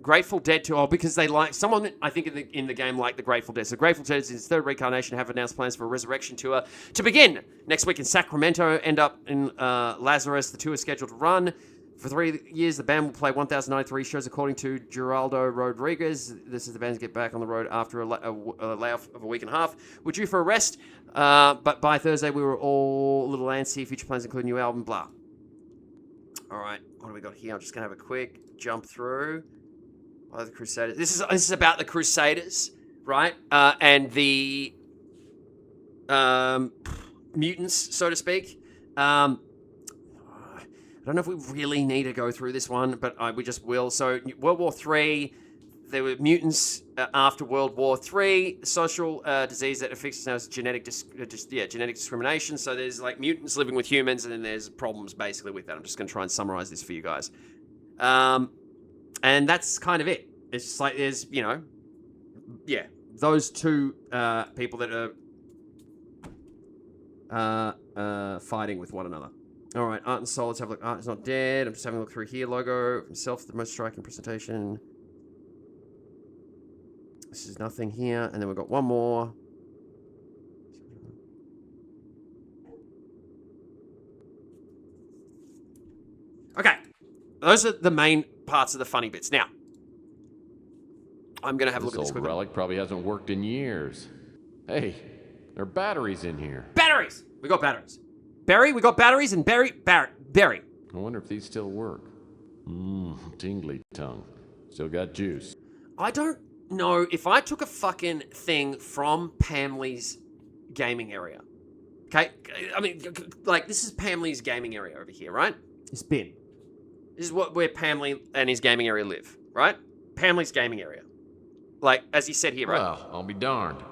Grateful Dead because they like someone I think in the game like the Grateful Dead. So Grateful Dead is its third reincarnation, have announced plans for a resurrection tour to begin next week in Sacramento. End up in Lazarus. The tour is scheduled to run For 3 years, the band will play 1,093 shows, according to Geraldo Rodriguez. This is the band's get back on the road after a layoff of a week and a half. We're due for a rest, but by Thursday, we were all a little antsy. Future plans include a new album, blah. All right, what do we got here? I'm just going to have a quick jump through. Oh, the Crusaders. This is about the Crusaders, right? And the mutants, so to speak. I don't know if we really need to go through this one, but we just will. So, World War III, there were mutants after World War III. Social disease that affects us now is genetic discrimination. So there's like mutants living with humans, and then there's problems basically with that. I'm just going to try and summarize this for you guys. And that's kind of it. It's just like there's, those two people that are fighting with one another. All right, Art and Soul. Let's have a look. Art is not dead. I'm just having a look through here. Logo himself, the most striking presentation. This is nothing here, and then we've got one more. Okay, those are the main parts of the funny bits. Now, I'm gonna have a look at this old quickly. relic probably hasn't worked in years. Hey, there are batteries in here. Batteries. We got batteries. Barry, we got batteries, and Barry. I wonder if these still work. Tingly tongue. Still got juice. I don't know if I took a fucking thing from Pamley's gaming area. Okay, I mean, like this is Pamley's gaming area over here, right? This bin. This is where Pamley and his gaming area live, right? Pamley's gaming area. Like, as he said here, right? Well, I'll be darned.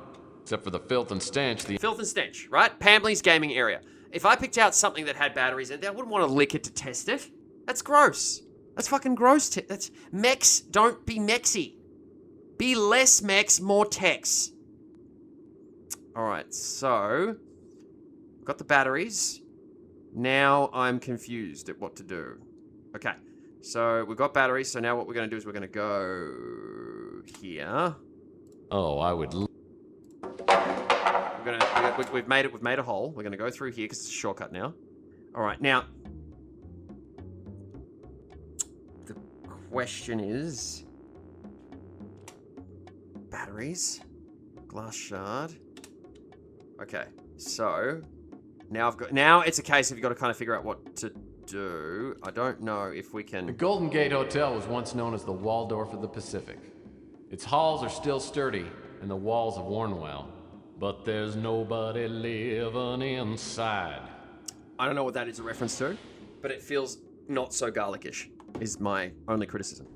Except for the filth and stench. Filth and stench, right? Pamley's gaming area. If I picked out something that had batteries in it, I wouldn't want to lick it to test it. That's gross. That's fucking gross. That's Mex. Don't be Mexy. Be less Mex, more Tex. All right, so got the batteries. Now I'm confused at what to do. Okay, so we've got batteries. So now what we're going to do is we're going to go here. Oh, I would. We've made it. We've made a hole. We're going to go through here because it's a shortcut now. All right, now the question is batteries, glass shard. Okay, so now it's a case of you've got to kind of figure out what to do. I don't know if we can. The Golden Gate Hotel was once known as the Waldorf of the Pacific. Its halls are still sturdy, and the walls have worn well. But there's nobody living inside. I don't know what that is a reference to, but it feels not so garlic-ish, is my only criticism.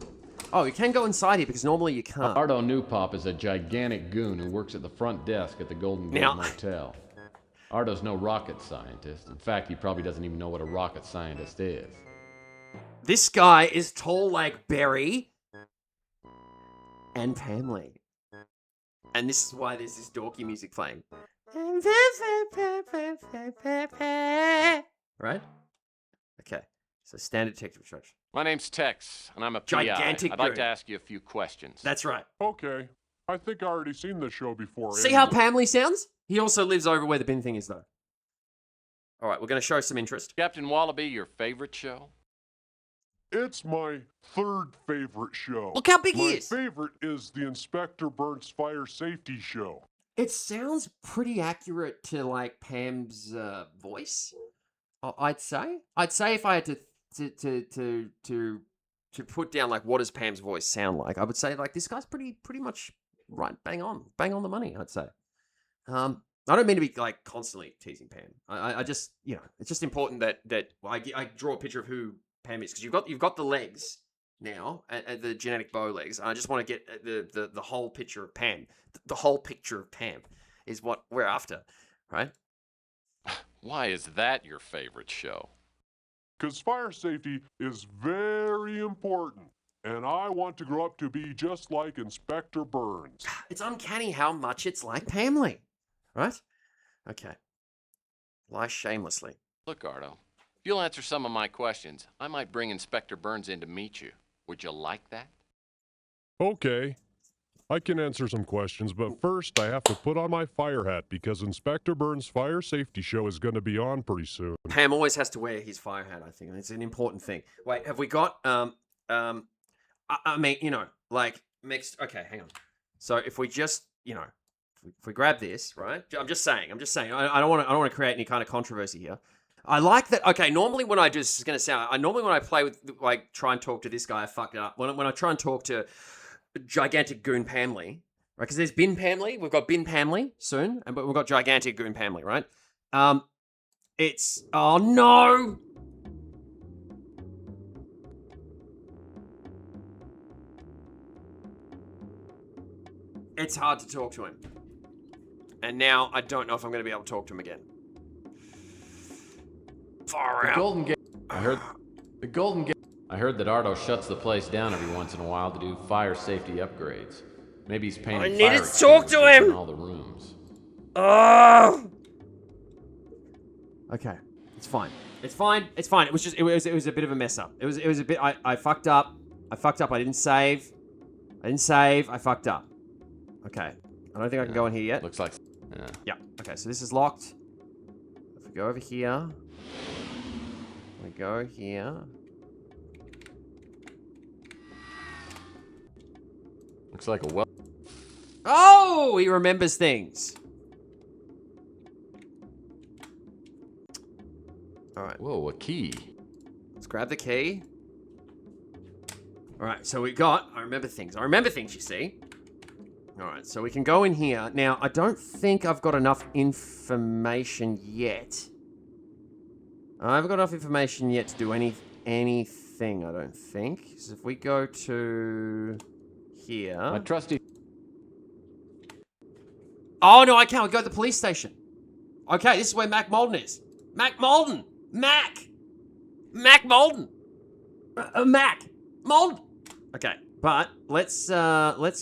Oh, you can go inside here because normally you can't. Ardo Newpop is a gigantic goon who works at the front desk at the Golden Gate Motel. Ardo's no rocket scientist. In fact, he probably doesn't even know what a rocket scientist is. This guy is tall like Barry and Pamley. And this is why there's this dorky music playing. Right? Okay. So standard detective instruction. My name's Tex, and I'm a PI. Gigantic I'd like goon. to ask you a few questions. That's right. Okay. I think I already seen this show before. See how Pamley sounds? He also lives over where the bin thing is, though. All right, we're going to show some interest. Captain Wallaby, your favorite show? It's my third favorite show. Look how big he is. My favorite is the Inspector Burns Fire Safety Show. It sounds pretty accurate to, like, Pam's voice, I'd say. I'd say if I had to put down, like, what does Pam's voice sound like, I would say, like, this guy's pretty much right, bang on the money, I'd say. I don't mean to be, like, constantly teasing Pam. I just, it's just important that I draw a picture of who Pam is, because you've got the legs now, the genetic bow legs. I just want to get the whole picture of Pam. The whole picture of Pam is what we're after, right? Why is that your favorite show? Because fire safety is very important, and I want to grow up to be just like Inspector Burns. It's uncanny how much it's like Pamley, right? Okay. Lie shamelessly. Look, Ardo, if you'll answer some of my questions, I might bring Inspector Burns in to meet you. Would you like that? Okay. I can answer some questions, but first I have to put on my fire hat because Inspector Burns' fire safety show is going to be on pretty soon. Pam always has to wear his fire hat, I think. It's an important thing. Wait, have we got, I mean, you know, like, mixed, okay, hang on. So if we just, you know, if we grab this, right? I'm just saying, I don't want to create any kind of controversy here. I like that. Okay, normally when I do this, is going to sound, normally when I play with, like, try and talk to this guy, I fuck it up. When I try and talk to Gigantic Goon Pamley, right? Because there's Bin Pamley, we've got Bin Pamley soon, but we've got Gigantic Goon Pamley, right? It's, oh no! It's hard to talk to him. And now I don't know if I'm going to be able to talk to him again. Far out. Golden Gate. I heard that Ardo shuts the place down every once in a while to do fire safety upgrades. Maybe he's painting I needed fire to talk to extinguishers him! in all the rooms. Oh! Okay, it's fine. It's fine. It's fine. It was just, it was a bit of a mess up. It was a bit, I fucked up. I didn't save. I fucked up. Okay. I don't think I can go in here yet. Looks like, yeah. Okay, so this is locked. If we go over here. We go here. Looks like a well. Oh, he remembers things. All right. Whoa, a key. Let's grab the key. All right, so we got, I remember things, you see. All right, so we can go in here. Now, I don't think I've got enough information yet. I haven't got enough information yet to do anything, I don't think. So if we go to here. My trusty. Oh, no, I can't. We go to the police station. Okay, this is where Mac Malden is. Mac Malden! Mac Malden! Mac Malden! Okay, but let's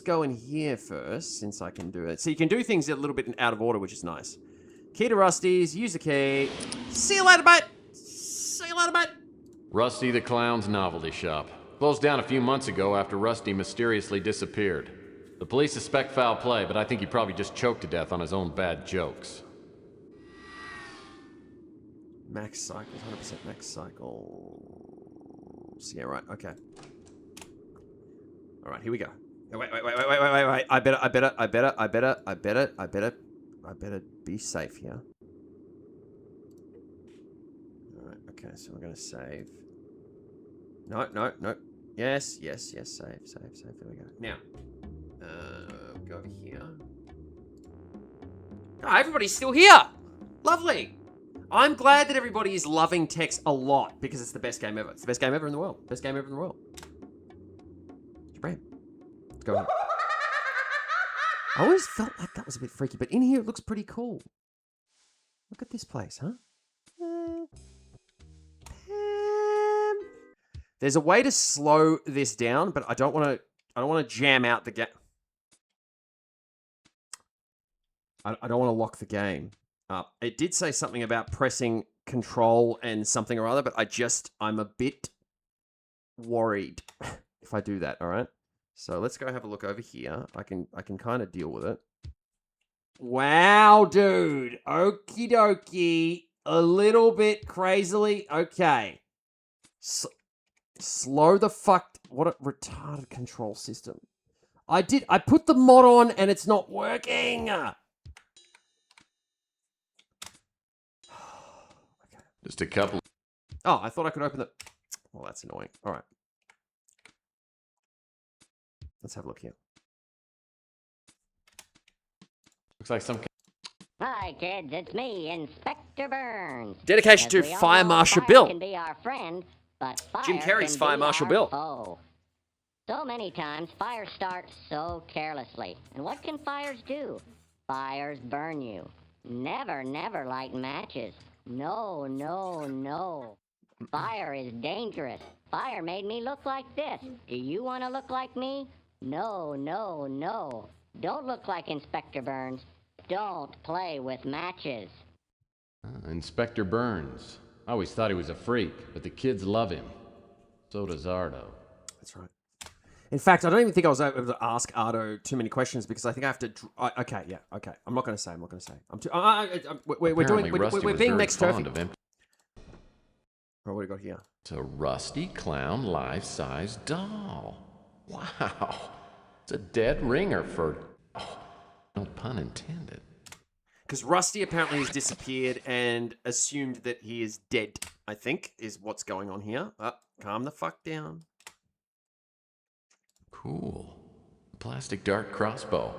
go in here first, since I can do it. So you can do things a little bit out of order, which is nice. Key to Rusty's, use the key. See you later, mate! Rusty the Clown's novelty shop. Closed down a few months ago after Rusty mysteriously disappeared. The police suspect foul play, but I think he probably just choked to death on his own bad jokes. Max cycles, 100% max cycles. Yeah, right, okay. All right, here we go. Wait. I better be safe here. All right, okay, so we're gonna save. No. Yes, save. There we go. Now, go over here. Oh, everybody's still here. Lovely. I'm glad that everybody is loving Tex a lot because it's the best game ever. It's the best game ever in the world. Best game ever in the world. Jabram. Let's go. I always felt like that was a bit freaky, but in here it looks pretty cool. Look at this place, huh? There's a way to slow this down, but I don't want to jam out the game. I don't want to lock the game up. It did say something about pressing control and something or other, but I'm a bit worried if I do that, all right? So let's go have a look over here. I can kind of deal with it. Wow, dude. Okie dokie. A little bit crazily. Okay. Slow the fuck. What a retarded control system. I put the mod on and it's not working. Okay. Just a couple. Oh, I thought I could open the... Well, that's annoying. All right. Let's have a look here. Looks like some... Hi, kids. It's me, Inspector Burns. Dedication to Fire Marshal Bill. Can be our friend, but fire Jim Carrey's can Fire be Marshal our Bill. foe. So many times, fire starts so carelessly. And what can fires do? Fires burn you. Never light matches. No. Fire is dangerous. Fire made me look like this. Do you want to look like me? No. Don't look like Inspector Burns. Don't play with matches. Inspector Burns. I always thought he was a freak, but the kids love him. So does Ardo. That's right. In fact, I don't even think I was able to ask Ardo too many questions because I think I have to. Okay, yeah, okay. I'm not going to say. I'm I'm too. We're doing. We're being Mex Turphy. Right, what do we got here? It's a Rusty clown life-size doll. Wow. It's a dead ringer for. Oh, no pun intended. Because Rusty apparently has disappeared and assumed that he is dead, I think, is what's going on here. Calm the fuck down. Cool. Plastic dart crossbow.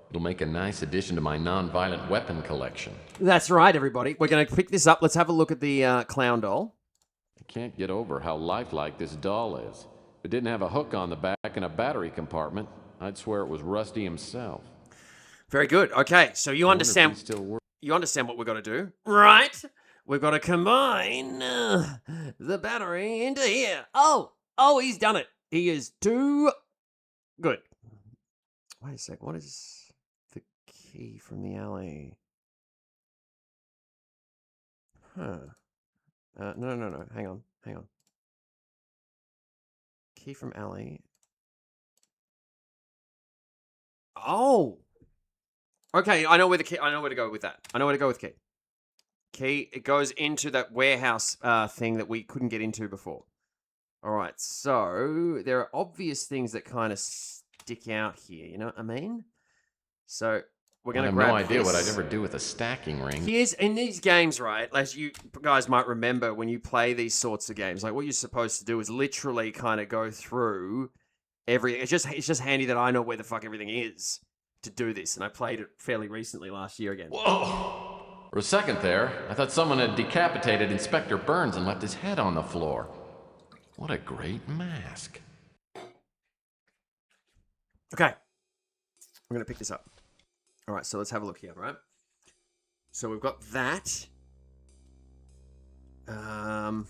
It'll make a nice addition to my non-violent weapon collection. That's right, everybody. We're going to pick this up. Let's have a look at the clown doll. I can't get over how lifelike this doll is. If it didn't have a hook on the back and a battery compartment, I'd swear it was Rusty himself. Very good. Okay, so you understand. You understand what we've got to do, right? We've got to combine the battery into here. Oh, he's done it. He is too good. Wait a sec. What is the key from the alley? Huh. No. Hang on. Key from alley. Oh. Okay, I know where the key. I know where to go with that. I know where to go with key. Key. It goes into that warehouse thing that we couldn't get into before. All right. So there are obvious things that kind of stick out here. You know what I mean? So we're gonna grab. I have no idea this. what I'd ever do with a stacking ring. Here's in these games, right? As you guys might remember, when you play these sorts of games, like what you're supposed to do is literally kind of go through everything. It's just handy that I know where the fuck everything is to do this, and I played it fairly recently last year again. Whoa! For a second there, I thought someone had decapitated Inspector Burns and left his head on the floor. What a great mask. Okay. I'm going to pick this up. All right, so let's have a look here, right? So we've got that. Now...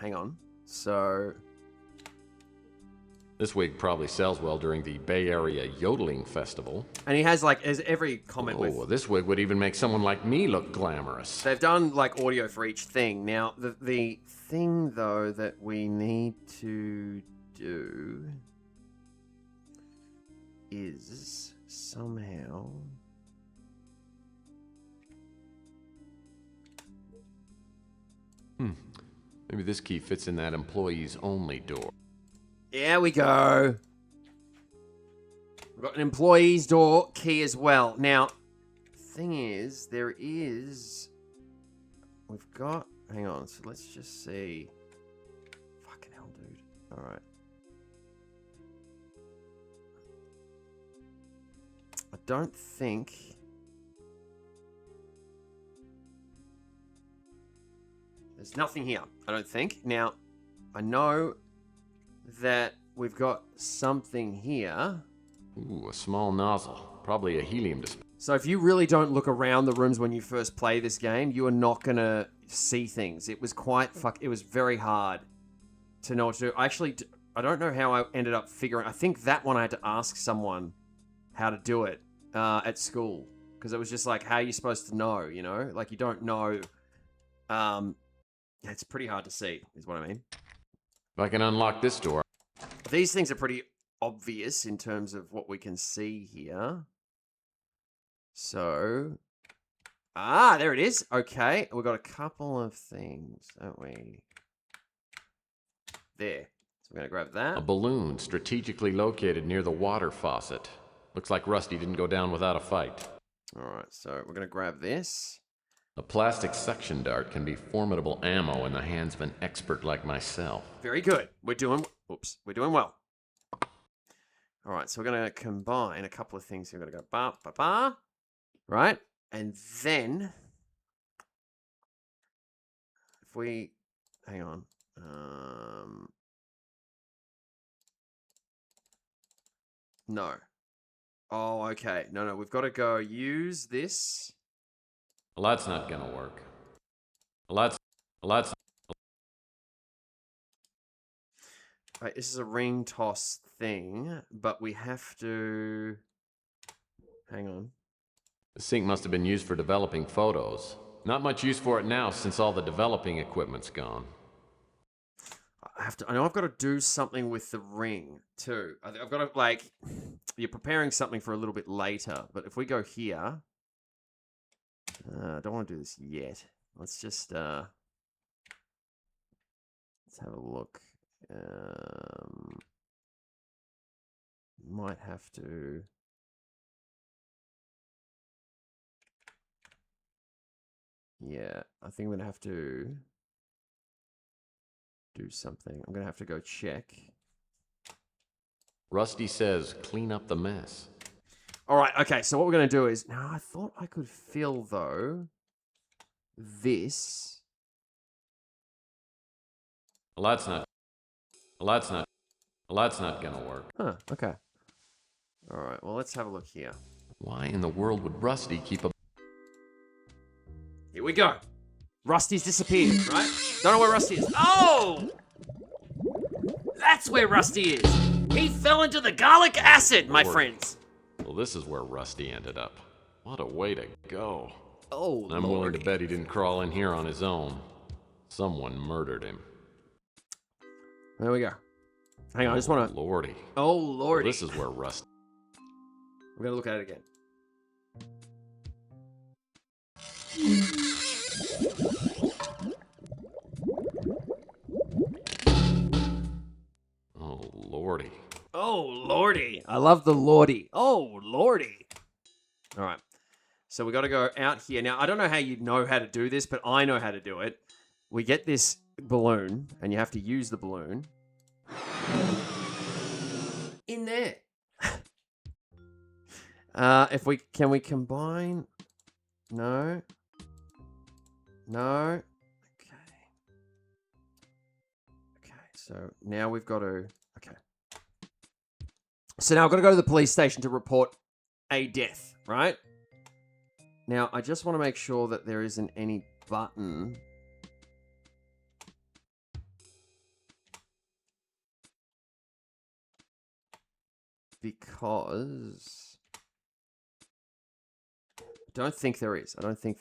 hang on. So... This wig probably sells well during the Bay Area Yodeling Festival. And he has, like, as every comment with... Oh, this wig would even make someone like me look glamorous. They've done, like, audio for each thing. Now, the thing, though, that we need to do is somehow... Maybe this key fits in that employees only door. There we go. We've got an employee's door key as well. Now, thing is, we've got, hang on, so let's just see. Fucking hell, dude. All right. I don't think... There's nothing here, I don't think. Now, I know that we've got something here. Ooh, a small nozzle. Probably a helium dispenser. So if you really don't look around the rooms when you first play this game, you are not going to see things. It was it was very hard to know what to do. I don't know how I ended up figuring... I think that one I had to ask someone how to do it at school. Because it was just like, how are you supposed to know, you know? Like, you don't know... It's pretty hard to see, is what I mean. If I can unlock this door... These things are pretty obvious in terms of what we can see here. So... there it is. Okay, we've got a couple of things, don't we? There. So we're going to grab that. A balloon strategically located near the water faucet. Looks like Rusty didn't go down without a fight. Alright, so we're going to grab this. A plastic suction dart can be formidable ammo in the hands of an expert like myself. Very good. We're doing well. All right, so we're going to combine a couple of things. We're going to go ba, ba, ba. Right? And then, if we, hang on. No. Oh, okay. No, we've got to go use this. Well, that's not gonna work. Well, that's... Right, this is a ring toss thing, but we have to... Hang on. The sink must have been used for developing photos. Not much use for it now since all the developing equipment's gone. I know I've got to do something with the ring, too. I've got to, like... You're preparing something for a little bit later, but if we go here... I don't want to do this yet. Let's just, let's have a look. Might have to... Yeah, I think I'm going to have to do something. I'm going to have to go check. Rusty says, clean up the mess. All right, okay, so what we're going to do is... Now, I thought I could fill, though, this... Well, that's not going to work. Huh, okay. All right, well, let's have a look here. Why in the world would Rusty keep a... Here we go. Rusty's disappeared, right? Don't know where Rusty is. Oh! That's where Rusty is. He fell into the garlic acid, my friends. Well, this is where Rusty ended up. What a way to go. Oh, I'm willing to bet he didn't crawl in here on his own. Someone murdered him. There we go. Hang on, I just want to... Lordy. Oh, lordy. Well, this is where Rusty... We're going to look at it again. Oh, lordy. Oh, lordy. I love the lordy. Oh, lordy. All right. So we got to go out here. Now, I don't know how you know how to do this, but I know how to do it. We get this balloon, and you have to use the balloon. In there. Can we combine? No. No. Okay, so now we've got to... Okay. So now I've got to go to the police station to report a death, right? Now, I just want to make sure that there isn't any button... Because... I don't think there is. I think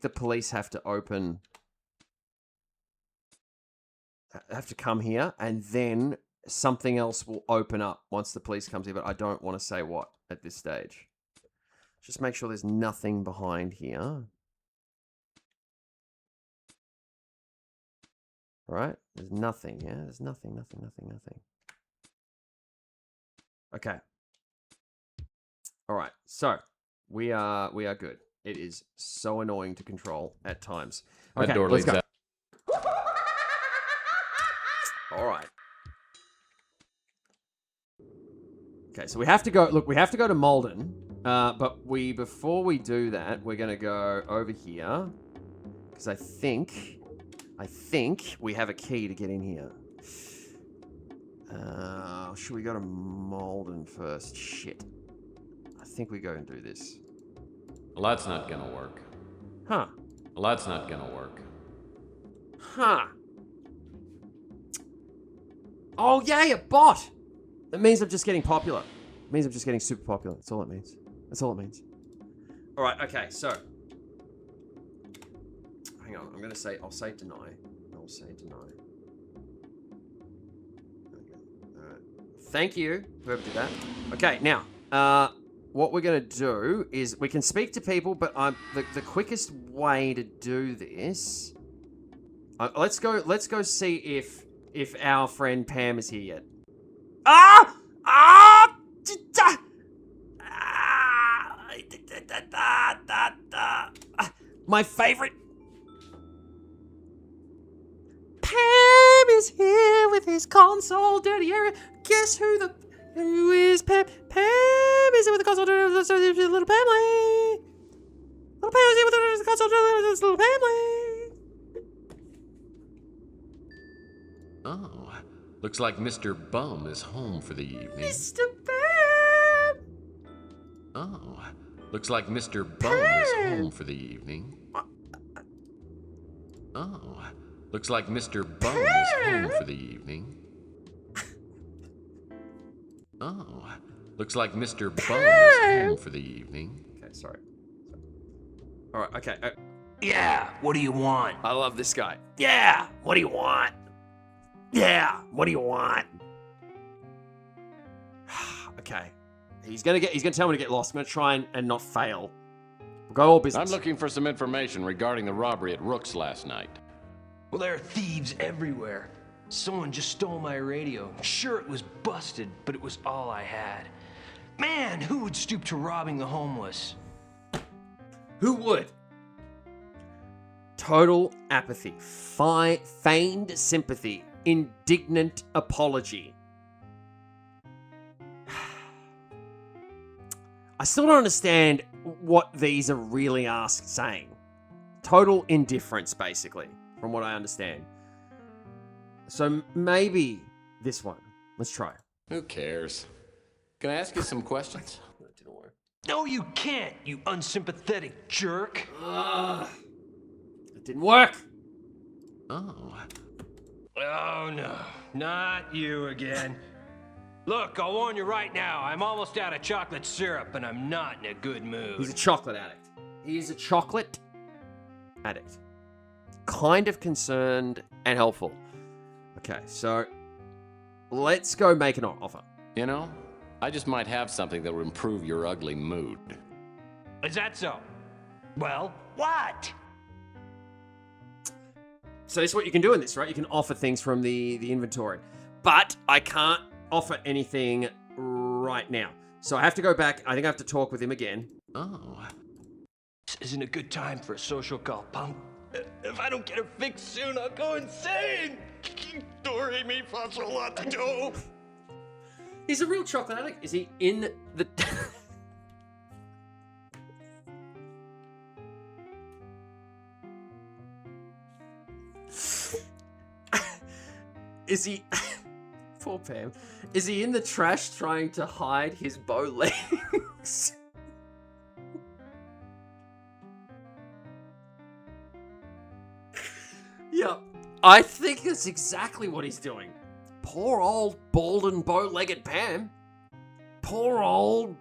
the police have to open... Have to come here, and then something else will open up once the police comes here, but I don't want to say what at this stage. Just make sure there's nothing behind here. Right? There's nothing, yeah? There's nothing. Okay. All right. So, we are good. It is so annoying to control at times. Okay, let's go. All right. Okay, so we have to go. Look, we have to go to Malden. But before we do that, we're gonna go over here because I think we have a key to get in here. Should we go to Malden first? Shit. I think we go and do this. Well, that's not gonna work. Huh. Well, that's not gonna work. Huh. Oh, yay, a bot! It means I'm just getting popular. It means I'm just getting super popular. That's all it means. That's all it means. All right, okay, so. Hang on, I'll say deny. I'll say deny. Okay. Thank you, whoever did that. Okay, now, what we're going to do is we can speak to people, but the quickest way to do this... let's go see if our friend Pam is here yet. My favorite. Pam is here with his console dirty area. Guess who is Pam? Pam is here with the console dirty area. Little Pamly. Little Pam is here with the console dirty area. Little Pamly. Oh, looks like Mr. Bum is home for the evening. Mr. Bum! Oh, looks like Mr. Bum is home for the evening. Oh, Looks like Mr. Bum is home for the evening. Oh, looks like Mr. Bum is home for the evening. Okay, sorry. All right, okay. Yeah, what do you want? I love this guy. Yeah, what do you want? Yeah, what do you want? Okay. He's gonna tell me to get lost. I'm gonna try and not fail. Go all business. I'm looking for some information regarding the robbery at Rook's last night. Well, there are thieves everywhere. Someone just stole my radio. Sure, it was busted, but it was all I had. Man, who would stoop to robbing the homeless? Who would? Total apathy, feigned sympathy, indignant apology. I still don't understand what these are really saying. Total indifference, basically, from what I understand. So maybe this one. Let's try. Who cares? Can I ask you some questions? That didn't work. No, you can't, you unsympathetic jerk. It didn't work. Oh. Oh, no. Not you again. Look, I'll warn you right now. I'm almost out of chocolate syrup, and I'm not in a good mood. He's a chocolate addict. He is a chocolate addict. Kind of concerned and helpful. Okay, so let's go make an offer. You know, I just might have something that will improve your ugly mood. Is that so? Well, what? So this is what you can do in this, right? You can offer things from the inventory. But I can't offer anything right now. So I have to go back. I think I have to talk with him again. Oh. This isn't a good time for a social call, punk. If I don't get her fixed soon, I'll go insane. Dory me fasolato. He's a real chocolate addict. Is he in the... Is he... Poor Pam. Is he in the trash trying to hide his bow legs? Yep. I think that's exactly what he's doing. Poor old bald and bow-legged Pam. Poor old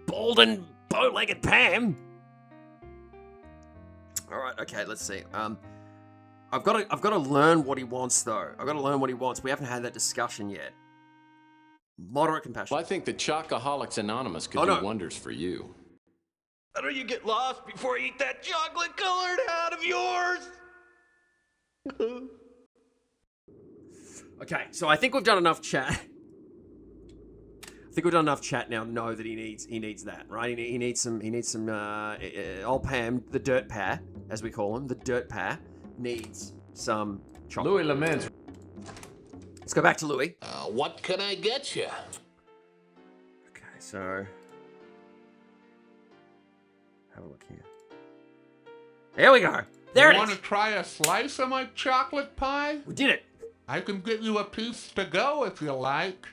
bald and bow-legged Pam. All right, okay, let's see. I've got to learn what he wants, though. I've got to learn what he wants. We haven't had that discussion yet. Moderate compassion. Well, I think the Chocoholics Anonymous could do wonders for you. How do you get lost before I eat that chocolate-colored hat of yours? Okay, so I think we've done enough chat. I think we've done enough chat now to know that he needs that, right? He needs some old Pam, the dirt pa, as we call him, the dirt pa, needs some chocolate. Louis laments. Let's go back to Louis. What can I get you? Okay, so have a look here. Here we go. There it is. Want to try a slice of my chocolate pie? We did it. I can give you a piece to go if you like.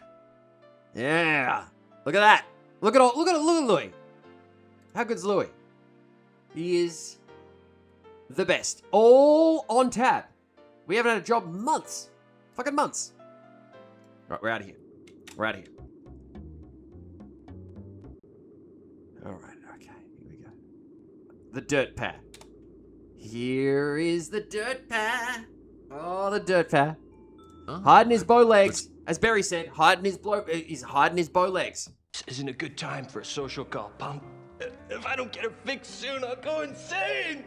Yeah. Look at that. Look at Louis. How good's Louis? He is the best. All on tab. We haven't had a job in months. Fucking months. Right, we're out of here. We're out of here. All right, okay. Here we go. The dirt pad. Here is the dirt pad. Oh, the dirt pad. Hiding his bow legs. As Barry said, he's hiding his bow legs. This isn't a good time for a social call, punk. If I don't get her fixed soon, I'll go insane.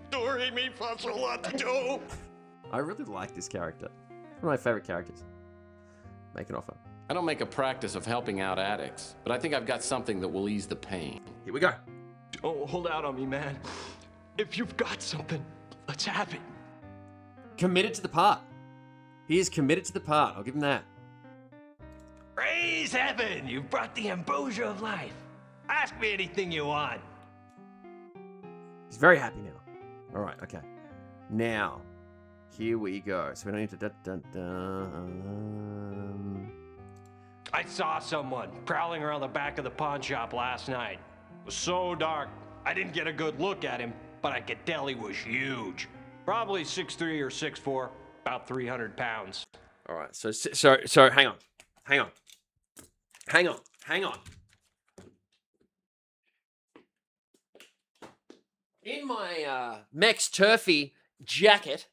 Dory me fasolato. I really like this character. One of my favorite characters. Make an offer. I don't make a practice of helping out addicts, but I think I've got something that will ease the pain. Here we go. Don't hold out on me, man. If you've got something, let's have it. Committed to the part. He is committed to the part. I'll give him that. Praise heaven! You've brought the ambrosia of life. Ask me anything you want. He's very happy now. All right, okay. Now, here we go. So we don't need to... I saw someone prowling around the back of the pawn shop last night. It was so dark, I didn't get a good look at him, but I could tell he was huge. Probably 6'3" or 6'4", about 300 pounds. All right. So hang on. In my Mex Turphy jacket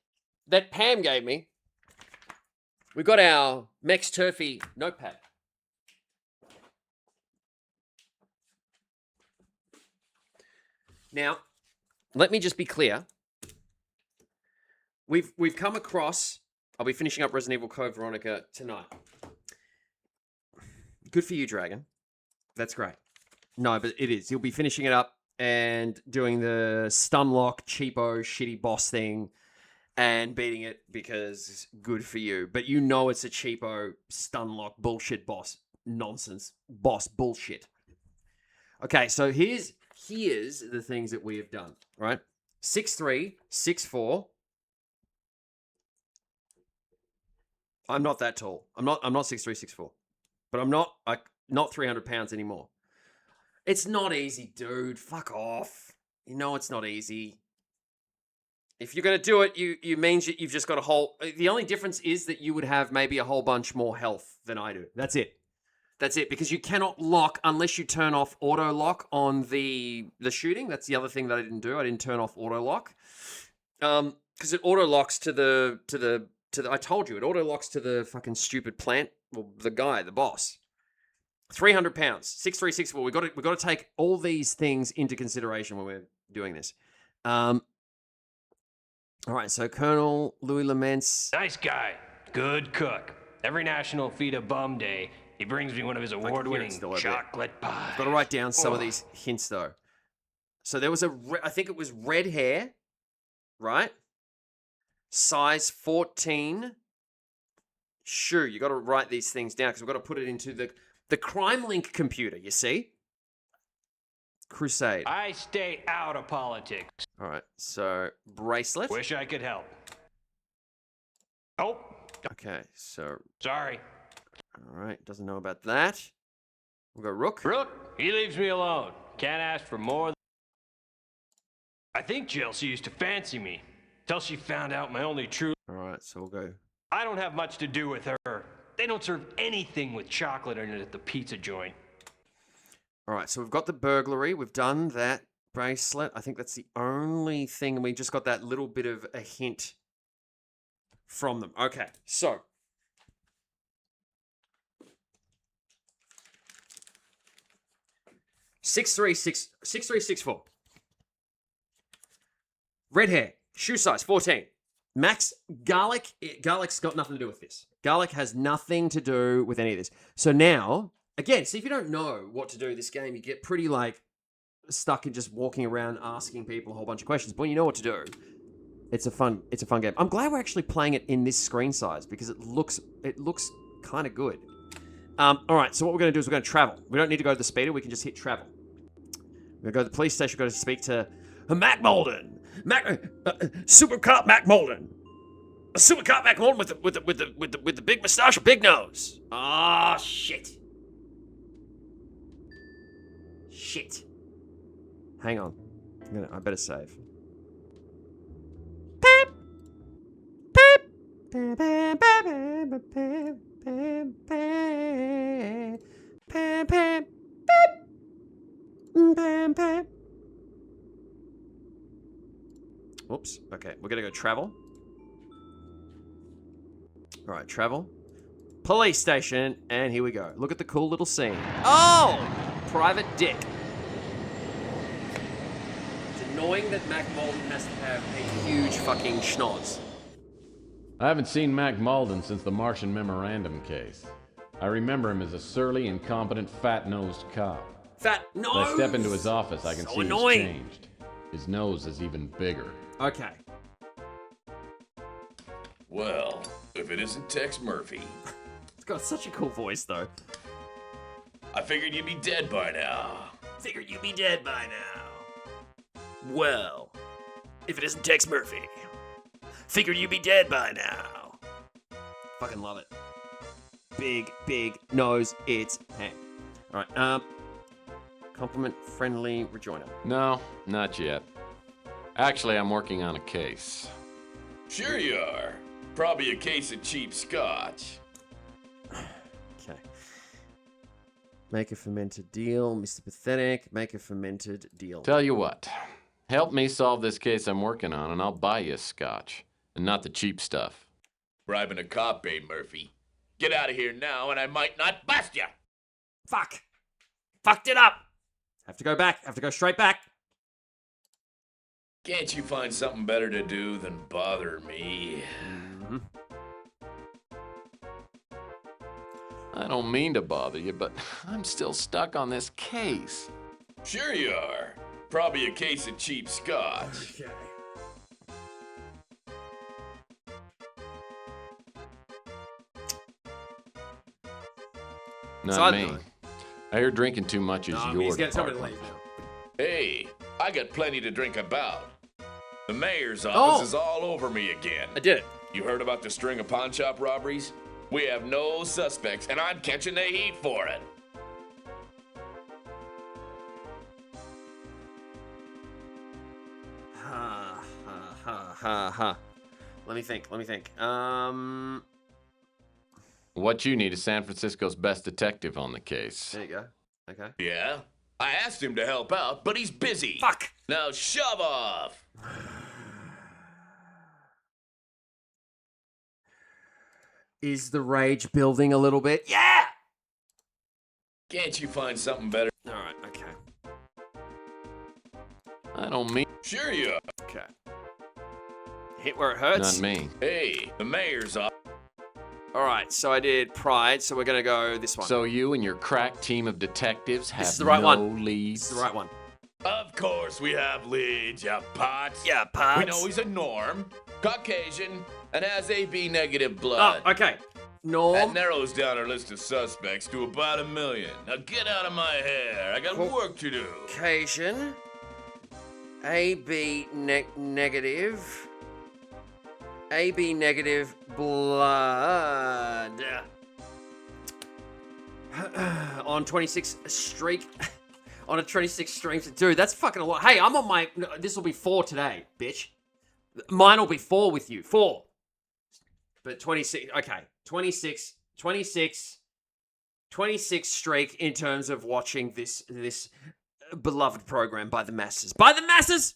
that Pam gave me, we got our Mex Turphy notepad. Now, let me just be clear. We've come across. I'll be finishing up Resident Evil Code Veronica tonight. Good for you, Dragon. That's great. No, but it is. You'll be finishing it up and doing the stunlock, cheapo, shitty boss thing and beating it because good for you. But you know it's a cheapo, stunlock, bullshit boss. Nonsense. Boss bullshit. Okay, so here's the things that we have done, right? 6'3", 6'4". I'm not that tall. I'm not 6'3", 6'4". But I'm not 300 pounds anymore. It's not easy, dude. Fuck off. You know it's not easy. If you're going to do it, you means you've just got a whole... The only difference is that you would have maybe a whole bunch more health than I do. That's it. That's it, because you cannot lock unless you turn off auto lock on the shooting. That's the other thing that I didn't do. I didn't turn off auto lock. Because it auto locks to the I told you, it auto locks to the fucking stupid plant. Well, the guy, the boss. 300 pounds, 6'3", 6'4". We've got to take all these things into consideration when we're doing this. All right, so Colonel Louis Laments. Nice guy. Good cook. Every National Feed a Bum Day, he brings me one of his award-winning chocolate pies. I've got to write down some of these hints, though. So there was I think it was red hair, right? Size 14. Sure, you got to write these things down because we've got to put it into the Crime Link computer, you see? Crusade. I stay out of politics. All right, so bracelet. Wish I could help. Oh. Okay, so... Sorry. All right, doesn't know about that. We've got Rook. Rook, he leaves me alone. Can't ask for more. I think Chelsea used to fancy me, till she found out my only true... All right, so we'll go... I don't have much to do with her. They don't serve anything with chocolate in it at the pizza joint. All right, so we've got the burglary. We've done that bracelet. I think that's the only thing. And we just got that little bit of a hint from them. Okay, so. Six three six four. Red hair. Shoe size 14. Max garlic. Garlic's got nothing to do with this. Garlic has nothing to do with any of this. So now, again, see if you don't know what to do this game, you get pretty like stuck in just walking around asking people a whole bunch of questions. But when you know what to do, it's a fun game. I'm glad we're actually playing it in this screen size because it looks kind of good. All right, so what we're going to do is we're going to travel. We don't need to go to the speeder. We can just hit travel. We're going to go to the police station. We're going to speak to Mac Molden. Super Cop Mac Molden. Super Cop Mac Molden with the big mustache or big nose. Ah, shit. Shit. Hang on. I better save. Beep. Beep. Oops. Okay, we're gonna go travel. All right, travel. Police station, and here we go. Look at the cool little scene. Oh! Private Dick. It's annoying that Mac Molden has to have a huge fucking schnoz. I haven't seen Mac Malden since the Martian Memorandum case. I remember him as a surly, incompetent, fat-nosed cop. Fat nose! As I step into his office, I can see annoying. he's changed. His nose is even bigger. Okay. Well, if it isn't Tex Murphy. It's got such a cool voice, though. I figured you'd be dead by now. Figured you'd be dead by now. Well, if it isn't Tex Murphy. Figured you'd be dead by now. Fucking love it. Big nose, it's Hank. Alright, compliment friendly rejoiner. No, not yet. Actually, I'm working on a case. Sure you are. Probably a case of cheap scotch. Okay. Make a fermented deal, Mr. Pathetic. Make a fermented deal. Tell you what, help me solve this case I'm working on, and I'll buy you a scotch, and not the cheap stuff. Bribing a cop, eh, Murphy? Get out of here now, and I might not bust you. Fuck. Fucked it up. Have to go back. Have to go straight back. Can't you find something better to do than bother me? Mm-hmm. I don't mean to bother you, but I'm still stuck on this case. Sure you are. Probably a case of cheap scotch. Okay. Not me. I hear drinking too much is your He's getting somebody to department. leave now. Hey, I got plenty to drink about. The mayor's office is all over me again. I did it. You heard about the string of pawn shop robberies? We have no suspects, and I'm catching the heat for it. Ha ha ha ha ha. Let me think. What you need is San Francisco's best detective on the case. There you go. Okay. Yeah? I asked him to help out, but he's busy. Fuck! Now shove off! Is the rage building a little bit? Yeah! Can't you find something better? Alright, okay. I don't mean... Sure you are. Okay. Hit where it hurts? Not me. Hey, the mayor's office. Alright, so I did Pride, so we're gonna go this one. So you and your crack team of detectives have This is the right no one. leads? This is the right one. Of course we have leads, ya pots. Yeah, Pots. We know he's a Norm, Caucasian, and has AB negative blood. Oh, okay. Norm. That narrows down our list of suspects to about 1 million. Now get out of my hair. I got work to do. Caucasian. AB negative. AB negative blood. On 26 streak. On a 26 stream. Dude, that's fucking a lot. Hey, I'm on my... This will be 4 today, bitch. Mine will be 4 with you. 4. But 26... Okay. 26 streak in terms of watching this beloved program by the masses. By the masses!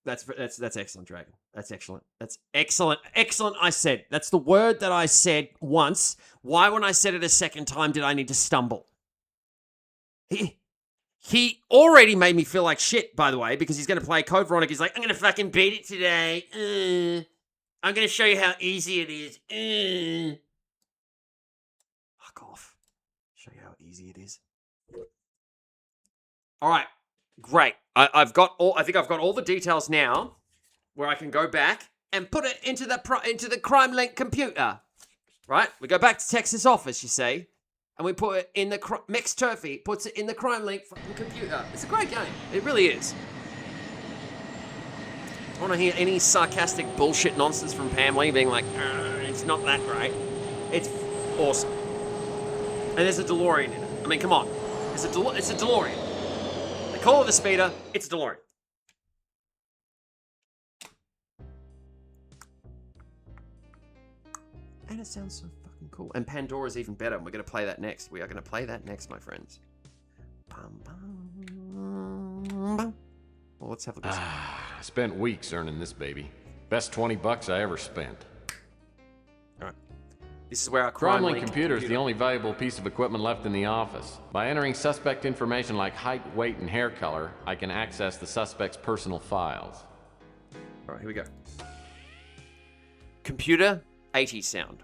That's excellent, Dragon. That's excellent. That's excellent. Excellent, I said. That's the word that I said once. Why, when I said it a second time, did I need to stumble? He already made me feel like shit, by the way, because he's going to play Code Veronica. He's like, I'm going to fucking beat it today. I'm going to show you how easy it is. Fuck off. Show you how easy it is. All right. Great. I think I've got all the details now where I can go back and put it into the crime link computer. Right? We go back to Texas office, you see, and we put it in the Mex Turphy puts it in the crime link fucking computer. It's a great game. It really is. I want to hear any sarcastic bullshit nonsense from Pam Lee being like, it's not that great. It's awesome. And there's a DeLorean in it. I mean, come on. It's a DeLorean. They call it a speeder. It's a DeLorean. And it sounds so fucking cool. And Pandora's even better. And we're going to play that next. We are going to play that next, my friends. Well, let's have a look. I spent weeks earning this baby. Best $20 I ever spent. All right. This is where our crime link computer is the only valuable piece of equipment left in the office. By entering suspect information like height, weight, and hair color, I can access the suspect's personal files. All right, here we go. Computer 80 sound.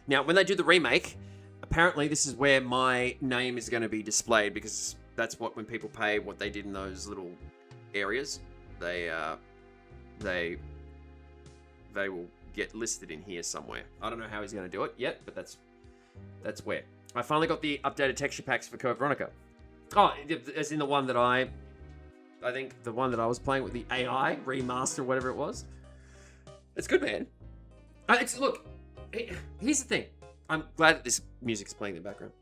Now, when they do the remake, apparently this is where my name is going to be displayed, because that's what, when people pay what they did in those little areas, they will get listed in here somewhere. I don't know how he's going to do it yet, but that's where. I finally got the updated texture packs for Code Veronica. Oh, as in the one that I think the one that I was playing with the AI remaster, whatever it was. It's good, man. Look, here's the thing. I'm glad that this music's playing in the background.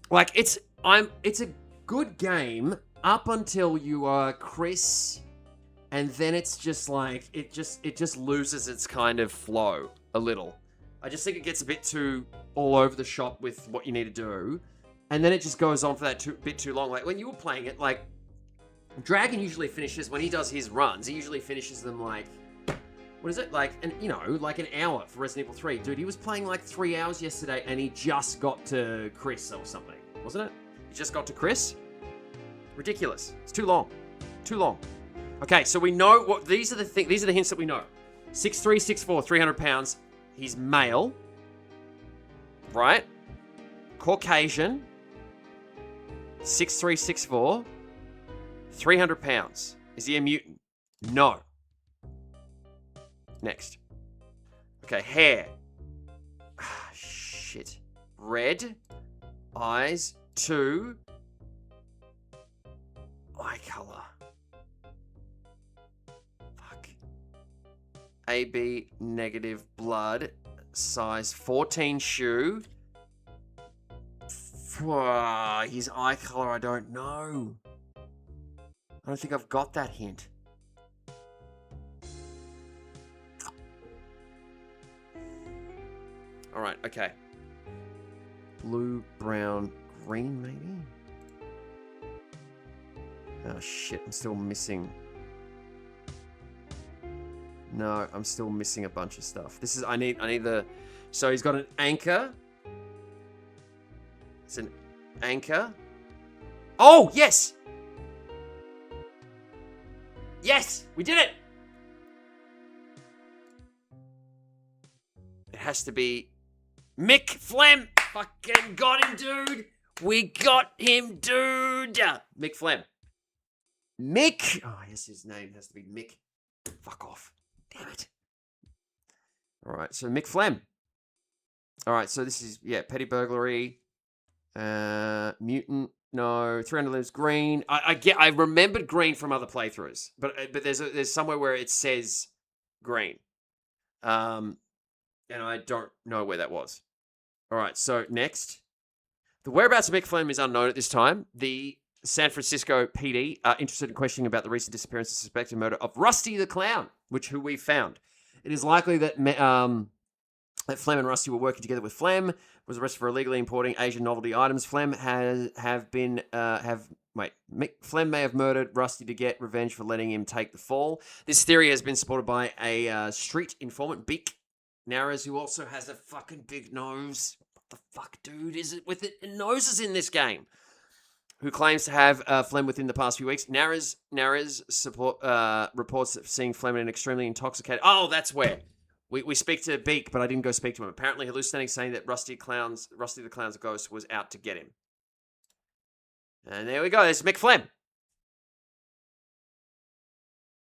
Like, it's a good game up until you are Chris and then it's just like it just loses its kind of flow a little. I just think it gets a bit too all over the shop with what you need to do, and then it just goes on for that bit too long. Like when you were playing it, like Dragon usually finishes when he does his runs. He usually finishes them like, what is it? Like like an hour for Resident Evil 3. Dude, he was playing like 3 hours yesterday, and he just got to Chris or something, wasn't it? He just got to Chris. Ridiculous. It's too long. Too long. Okay, so we know what these are the hints that we know. 6'3", 6'4", 300 pounds. He's male. Right? Caucasian. 6'3", 6'4", 300 pounds. Is he a mutant? No. Next. Okay, hair. Shit. Red. Eyes. 2. Eye color. Fuck. AB negative blood. Size 14 shoe. His eye color, I don't know. I don't think I've got that hint. Alright, okay. Blue, brown, green, maybe? Oh shit, I'm still missing. No, I'm still missing a bunch of stuff. This is, I need the, so he's got an anchor. It's an anchor. Oh, yes! Yes, we did it! It has to be Mick Flem. Fucking got him, dude. We got him, dude. Mick Flem. Mick. Oh, yes, his name has to be Mick. Fuck off. Damn it. All right, so Mick Flem. All right, so this is, yeah, petty burglary. Mutant. No, 300 lives. Green. I remembered green from other playthroughs, but there's somewhere where it says green. And I don't know where that was. All right, so next. The whereabouts of Mick Flem is unknown at this time. The San Francisco PD are interested in questioning about the recent disappearance and suspected murder of Rusty the Clown, who we found. It is likely that that Flem and Rusty were working together with Flem, was arrested for illegally importing Asian novelty items. Flem Flem may have murdered Rusty to get revenge for letting him take the fall. This theory has been supported by a street informant, Beak Naras, who also has a fucking big nose. What the fuck, dude, is it with it? Noses in this game. Who claims to have Flem within the past few weeks. Naras reports of seeing Flem in an extremely intoxicated... Oh, that's where. We speak to Beak, but I didn't go speak to him. Apparently hallucinating, saying that Rusty the Clown's ghost was out to get him. And there we go. There's Mick Flem.